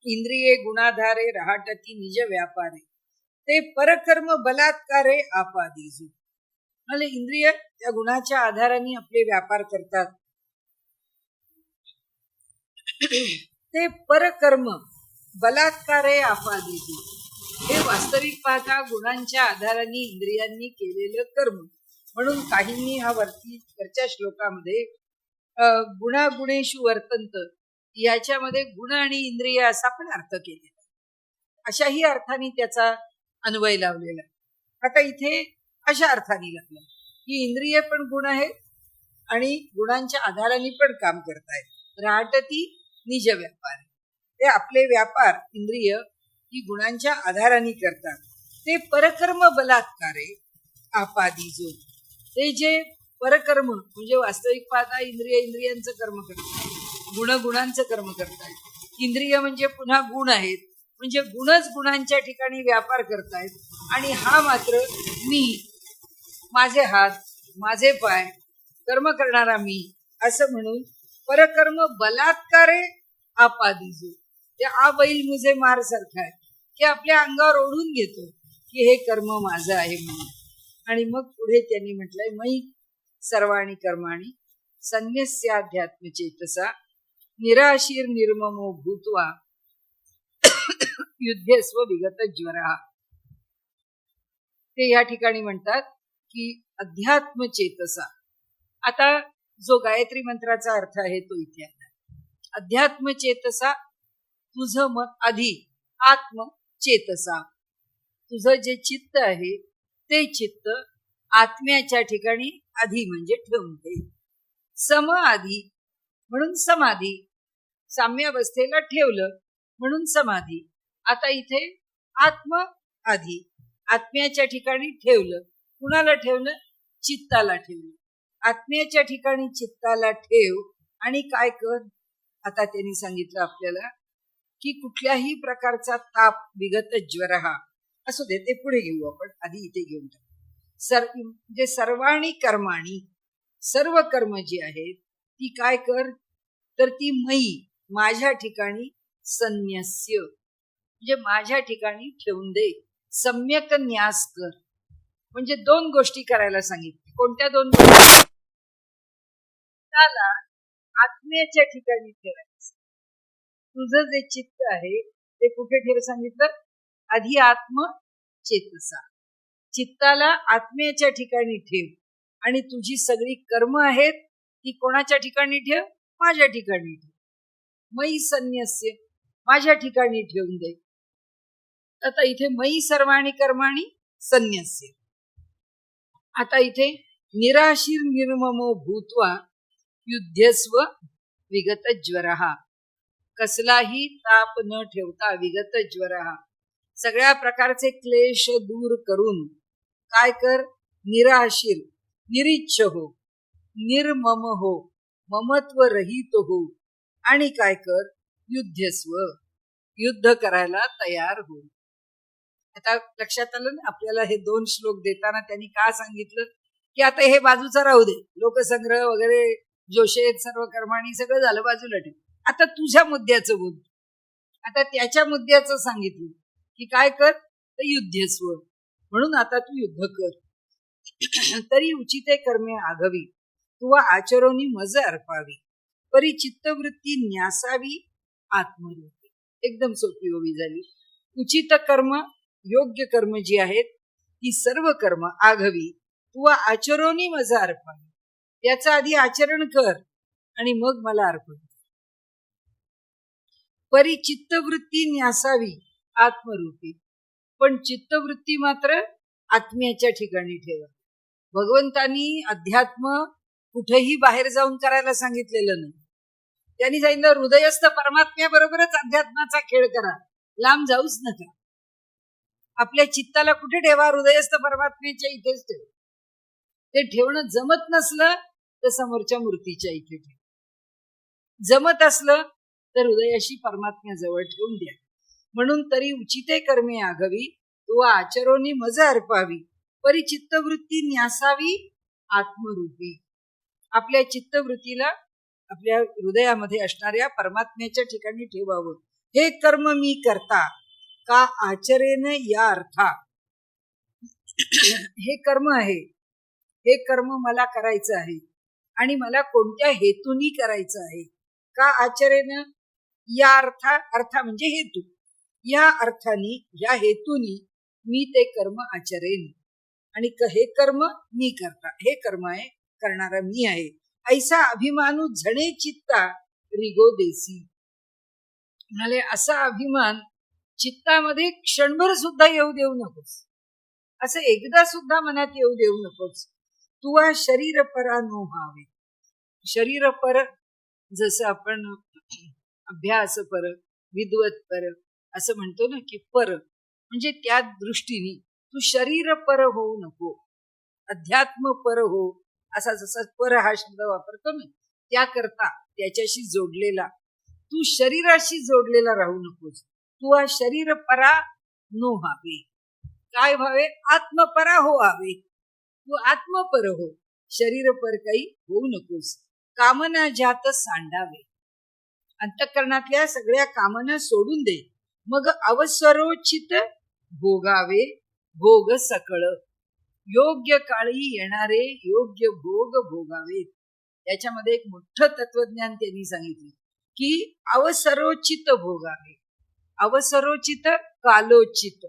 इंद्रिये गुणाधारे रहाटती निज व्यापारे, ते परकर्म बलात्कारे आपादिजू. म्हणजे इंद्रिय त्या गुणाच्या आधाराने आपले व्यापार करतात. ते परकर्म बलात्कारे आपादिजू, हे वास्तविक पाहता गुणांच्या आधाराने इंद्रियांनी केलेलं कर्म. म्हणून काहींनी हा वरच्या श्लोकामध्ये गुणागुणेषु वर्तंत, याच्यामध्ये गुण आणि इंद्रिय असा पण अर्थ केलेला, अशाही अर्थाने त्याचा अन्वय लावलेला. आता इथे अशा अर्थाने लागला की इंद्रिय पण गुण आहेत आणि गुणांच्या आधाराने पण काम करतायत. राहटती निज व्यापार, ते आपले व्यापार इंद्रिय ही गुणांच्या आधाराने करतात. ते परकर्म बलात्कारे आपादिजो, ते जे परकर्म म्हणजे वास्तविक पाहता इंद्रियांचं कर्म करतात, गुण गुणांचं कर्म करतायत. इंद्रिय म्हणजे पुन्हा गुण आहेत, म्हणजे गुणच गुणांच्या ठिकाणी व्यापार करतायत. आणि हा मात्र मी, माझे हात, माझे पाय, कर्म करणारा मी, असं म्हणून परकर्म बलात्कारे आपादिजो. ते आ बैल मुझे मार सारखा आहे की आपल्या अंगावर ओढून घेतो की हे कर्म माझं आहे म्हणून. आणि मग पुढे त्यांनी म्हटलंय मयी सर्वाणी कर्माणी संन्यस्याध्यात्म चेतसा, निराशीर निर्ममो भूत्वा युद्धस्व विगत ज्वरा. ते या ठिकाणी म्हणतात की अध्यात्म चेतसा. आता जो गायत्री मंत्राचा अर्थ आहे तो इथे आला. अध्यात्म चेतसा, तुझं मन आधी, आत्म चेतसा, तुझं जे चित्त आहे ते चित्त आत्म्याच्या ठिकाणी आधी म्हणजे ठेवून दे. सम आधी म्हणून समाधी, साम्यावस्थेला ठेवलं म्हणून समाधी. आता इथे आत्म आधी, आत्म्याच्या ठिकाणी ठेवलं. कुणाला ठेवलं? चित्ताला ठेवलं. आत्म्याच्या ठिकाणी चित्ताला ठेव आणि काय कर. आता त्यांनी सांगितलं आपल्याला की कुठल्याही प्रकारचा ताप, विगत ज्वर हा असू दे, ते पुढे घेऊ आपण, आधी इथे घेऊन टाकू. म्हणजे सर्वाणी कर्माणी, सर्व कर्म जी आहेत ती काय कर, तर ती मयी माझ्या ठिकाणी संन्यस्य म्हणजे माझ्या ठिकाणी ठेवून दे. सम्यक न्यास कर म्हणजे दोन गोष्टी करायला सांगितल्या. कोणत्या दोन गोष्टी? त्याला आत्म्याच्या ठिकाणी ठेवायचं. तुझं जे चित्त आहे ते कुठे ठेव सांगितलं? आधी आत्म चेतसा, चित्ताला आत्म्याच्या ठिकाणी ठेव. आणि तुझी सगळी कर्म आहेत ती कोणाच्या ठिकाणी ठेव? माझ्या ठिकाणी ठेव. मयी संन्यस्य, माझ्या ठिकाणी ठेवून दे. आता इथे मयी सर्वाणी कर्माणी संन्यस्य. आता इथे निराशीर निर्ममो भूत्वा युद्धस्व विगत ज्वरहा, कसलाही ताप न ठेवता विगत ज्वरहा, सगळ्या प्रकारचे क्लेश दूर करून काय कर? निराशीर, निरीच्छ हो, निर्मम हो, ममत्व रहित हो आणि काय कर, युद्धस्व, युद्ध करायला तयार हो. आता लक्षात आलं ना आपल्याला हे 2 श्लोक देताना त्यांनी का सांगितलं की आता हे बाजूचं राहू दे, लोकसंग्रह वगैरे जोशेत सर्व कर्माणी सगळं झालं, बाजूला ठेव, आता तुझ्या मुद्द्याचं बोल. आता त्याच्या मुद्द्याचं सांगितलं की काय कर, तर युद्धस्व, म्हणून आता तू युद्ध कर. तरी उचिते कर्मे आघवी तुवा आचरोनी मज अर्पावी, परी चित्तवृत्ती न्यासावी आत्मरूपी. एकदम सोपी ओवी झाली. उचित कर्म, योग्य कर्म जी आहेत ती सर्व कर्म आघवी तुवा आचरोनी मज अर्पावी, त्याचं आधी आचरण कर आणि मग मला अर्पण. परी चित्तवृत्ती न्यासावी आत्मरूपी, पण चित्तवृत्ती मात्र आत्म्याच्या ठिकाणी ठेवा. भगवंतांनी अध्यात्म कुठेही बाहेर जाऊन करायला सांगितलेलं नाही. त्यांनी सांगितलं हृदयस्थ परमात्म्याबरोबरच अध्यात्माचा खेळ करा, लांब जाऊच नका. आपल्या चित्ताला कुठे ठेवा, हृदयस्थ परमात्म्याच्या इथेच ठेवा. ते ठेवणं जमत नसलं तर समोरच्या मूर्तीच्या इथे ठेवा, जमत असलं तर हृदयाशी परमात्म्याजवळ ठेवून द्या. म्हणून तरी उचिते कर्मे आघवी तो आचरोनी मज अर्पावी, परी चित्तवृत्ती न्यासावी आत्मरूपी. आपल्या चित्तवृत्तीला आपल्या हृदयामध्ये असणाऱ्या परमात्म्याच्या ठिकाणी ठेवावं. हे कर्म मी करता का आचरेन या अर्था, हे कर्म आहे, हे कर्म मला करायचं आहे आणि मला कोणत्या हेतूनी करायचं आहे. का आचरेन या अर्था, अर्था म्हणजे हेतू, या अर्थानी या हेतूनी मी ते कर्म आचरेन. आणि हे कर्म मी करता, हे कर्म आहे, करणारा मी आहे. ऐसा अभिमानू झणे चित्ता रिगो देसी. म्हणाले असा अभिमान चित्तामध्ये क्षणभर सुद्धा येऊ देऊ नकोस, असं एकदा सुद्धा मनात येऊ देऊ नकोस. तुवा शरीर परा नो व्हावे. शरीर पर, जसं आपण अभ्यास पर, विद्वत पर असं म्हणतो ना, की पर म्हणजे त्या दृष्टीने तू शरीर पर होऊ नको, अध्यात्म पर हो. असा जसा पर हा शब्द वापरतो ना, त्याकरता त्याच्याशी जोडलेला, तू शरीराशी जोडलेला राहू नकोस. तू हा शरीर परा नो व्हावे. काय व्हावे, आत्मपरा हो व्हावे. तू आत्मपर हो, शरीर पर काही होऊ नकोस. कामना ज्यात सांडावे, अंतःकरणातल्या सगळ्या कामना सोडून दे. मग अवसरोचित भोगावे भोग सकळ, योग्य काळी येणारे योग्य भोग भोगावे. याच्यामध्ये एक मोठं तत्वज्ञान त्यांनी सांगितलं की अवसरोचित भोगावे. अवसरोचित, कालोचित.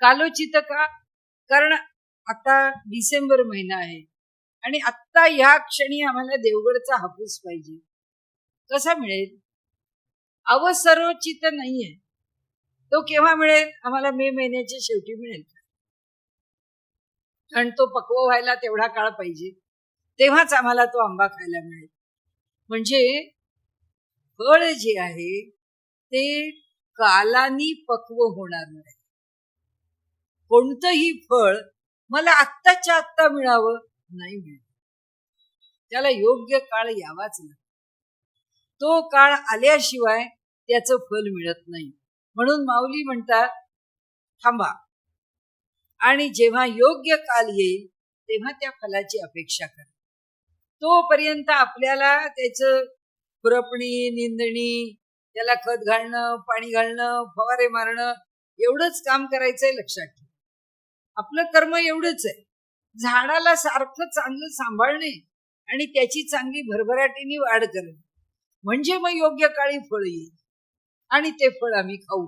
कालोचित का, कारण आता डिसेंबर महिना आहे आणि आत्ता या क्षणी आम्हाला देवगडचा हापूस पाहिजे, कसा मिळेल? अवसरोचित नाहीये तो. केव्हा मिळेल? आम्हाला मे महिन्याच्या शेवटी मिळेल, कारण तो पक्व व्हायला तेवढा काळ पाहिजे, तेव्हाच आम्हाला तो आंबा खायला मिळेल. म्हणजे फळ जे आहे ते कालानी पक्व होणार नाही. कोणतंही फळ मला आत्ताच्या आत्ता मिळावं नाही मिळत, त्याला योग्य काळ यावाच नाही. तो काळ आल्याशिवाय त्याचं फल मिळत नाही. म्हणून माऊली म्हणतात थांबा, आणि जेव्हा योग्य काल येईल तेव्हा त्या फलाची अपेक्षा करा. तोपर्यंत आपल्याला त्याचं खुरपणी, निंदणी, त्याला खत घालणं, पाणी घालणं, फवारे मारणं एवढंच काम करायचंय. लक्षात ठेवा, आपलं कर्म एवढंच आहे. झाडाला सारखं चांगलं सांभाळणे आणि त्याची चांगली भरभराटीने वाढ करणे, म्हणजे मग योग्य काळी फळ येईल आणि ते फळ आम्ही खाऊ.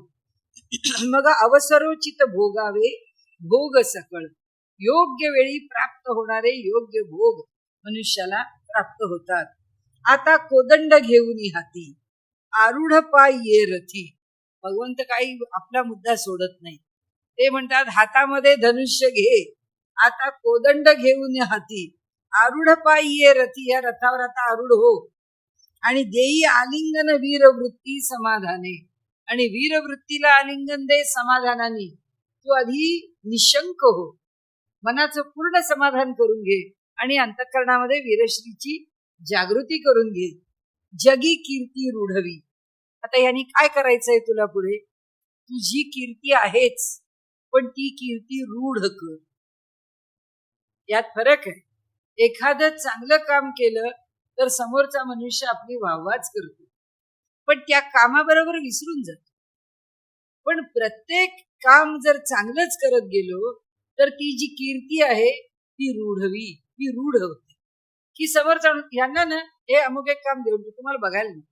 मग अवसरोचित भोगावे भोग सकळ, योग्य वेळी प्राप्त होणारे योग्य भोग मनुष्याला प्राप्त होतात. आता कोदंड घेऊन हाती आरूढ पाय ये रथी. भगवंत काही आपला मुद्दा सोडत नाही. ते म्हणतात हातामध्ये धनुष्य घे, आता कोदंड घेऊन हाती आरूढ पाय ये रथी. या रथावर आता आरूढ हो आणि देई आलिंगन वीरवृत्ती समाधाने. आणि वीरवृत्तीला आलिंगन दे समाधानाने. तू आधी निशंक हो, मनाचं पूर्ण समाधान करून घे आणि अंतःकरणामध्ये वीरश्रीची जागृती करून घे. जगी कीर्ती रूढवी. आता यांनी काय करायचंय तुला पुढे? तुझी कीर्ती आहेच, पण ती कीर्ती रूढ कर. यात फरक आहे. एखादं चांगलं काम केलं तर समोरचा मनुष्य आपली वाहवाच करतो, पण त्या कामाबरोबर विसरून जातो. पण प्रत्येक काम जर चांगलंच करत गेलो तर ती जी कीर्ती आहे ती रूढवी, ती रूढ होते. की समोरचा यांना ना हे अमुक एक काम देऊन तुम्हाला बघायला नाही,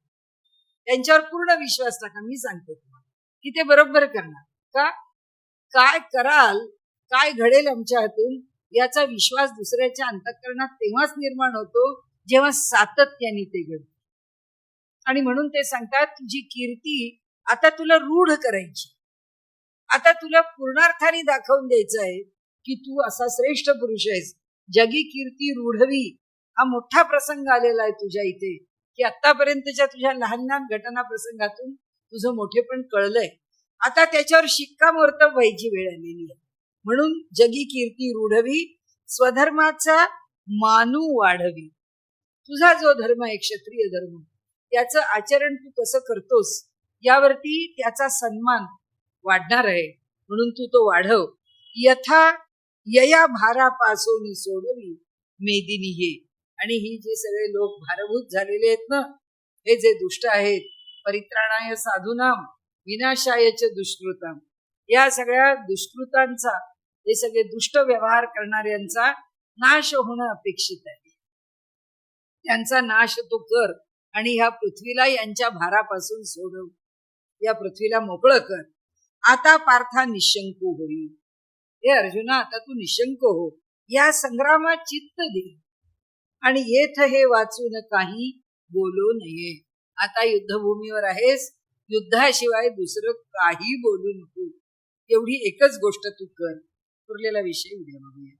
त्यांच्यावर पूर्ण विश्वास टाका. मी सांगते तुम्हाला की ते बरोबर करणार. का? काय कराल, काय घडेल आमच्या हातून, याचा विश्वास दुसऱ्याच्या अंतःकरणात तेव्हाच निर्माण होतो जेव्हा सातत्याने ते घडते. आणि म्हणून ते सांगतात तुझी कीर्ती आता तुला रूढ करायची. आता तुला पूर्णार्थाने दाखवून द्यायचं आहे की तू असा श्रेष्ठ पुरुष आहेस. जगी कीर्ती रूढवी हा मोठा प्रसंग आलेला आहे तुझ्या इथे, की आतापर्यंतच्या तुझ्या लहान लहान घटना प्रसंगातून तुझं मोठेपण कळलंय. आता त्याच्यावर शिक्कामोर्तब व्हायची वेळ आलेली आहे. म्हणून जगी कीर्ती रूढवी, स्वधर्माचा मानू वाढवी. तुझा जो धर्म आहे क्षत्रिय धर्म, त्याचं आचरण तू कसं करतोस यावरती त्याचा सन्मान वाढणार आहे. म्हणून तू तो वाढव. यथा यया भारापासून सोडवी मेदिनी हे. आणि ही जे सगळे लोक भारभूत झालेले आहेत ना, हे जे दुष्ट आहेत, परित्राणाय साधूनाम विनाशायच दुष्कृताम, या सगळ्या दुष्कृतांचा, हे सगळे दुष्ट व्यवहार करणाऱ्यांचा नाश होणं अपेक्षित आहे. त्यांचा नाश तो कर आणि ह्या पृथ्वीला यांच्या भारापासून सोडव. या पृथ्वीला मोकळं कर. आता पार्था निशंक होईल. हे अर्जुना, आता तू निशंक हो. या संग्रामात चित्त दे आणि येथ हे वाचून काही बोलू नये. आता युद्धभूमीवर आहेस, युद्धाशिवाय दुसरं काही बोलू नको. एवढी एकच गोष्ट तू कर. उरलेला विषय उद्या बघूया.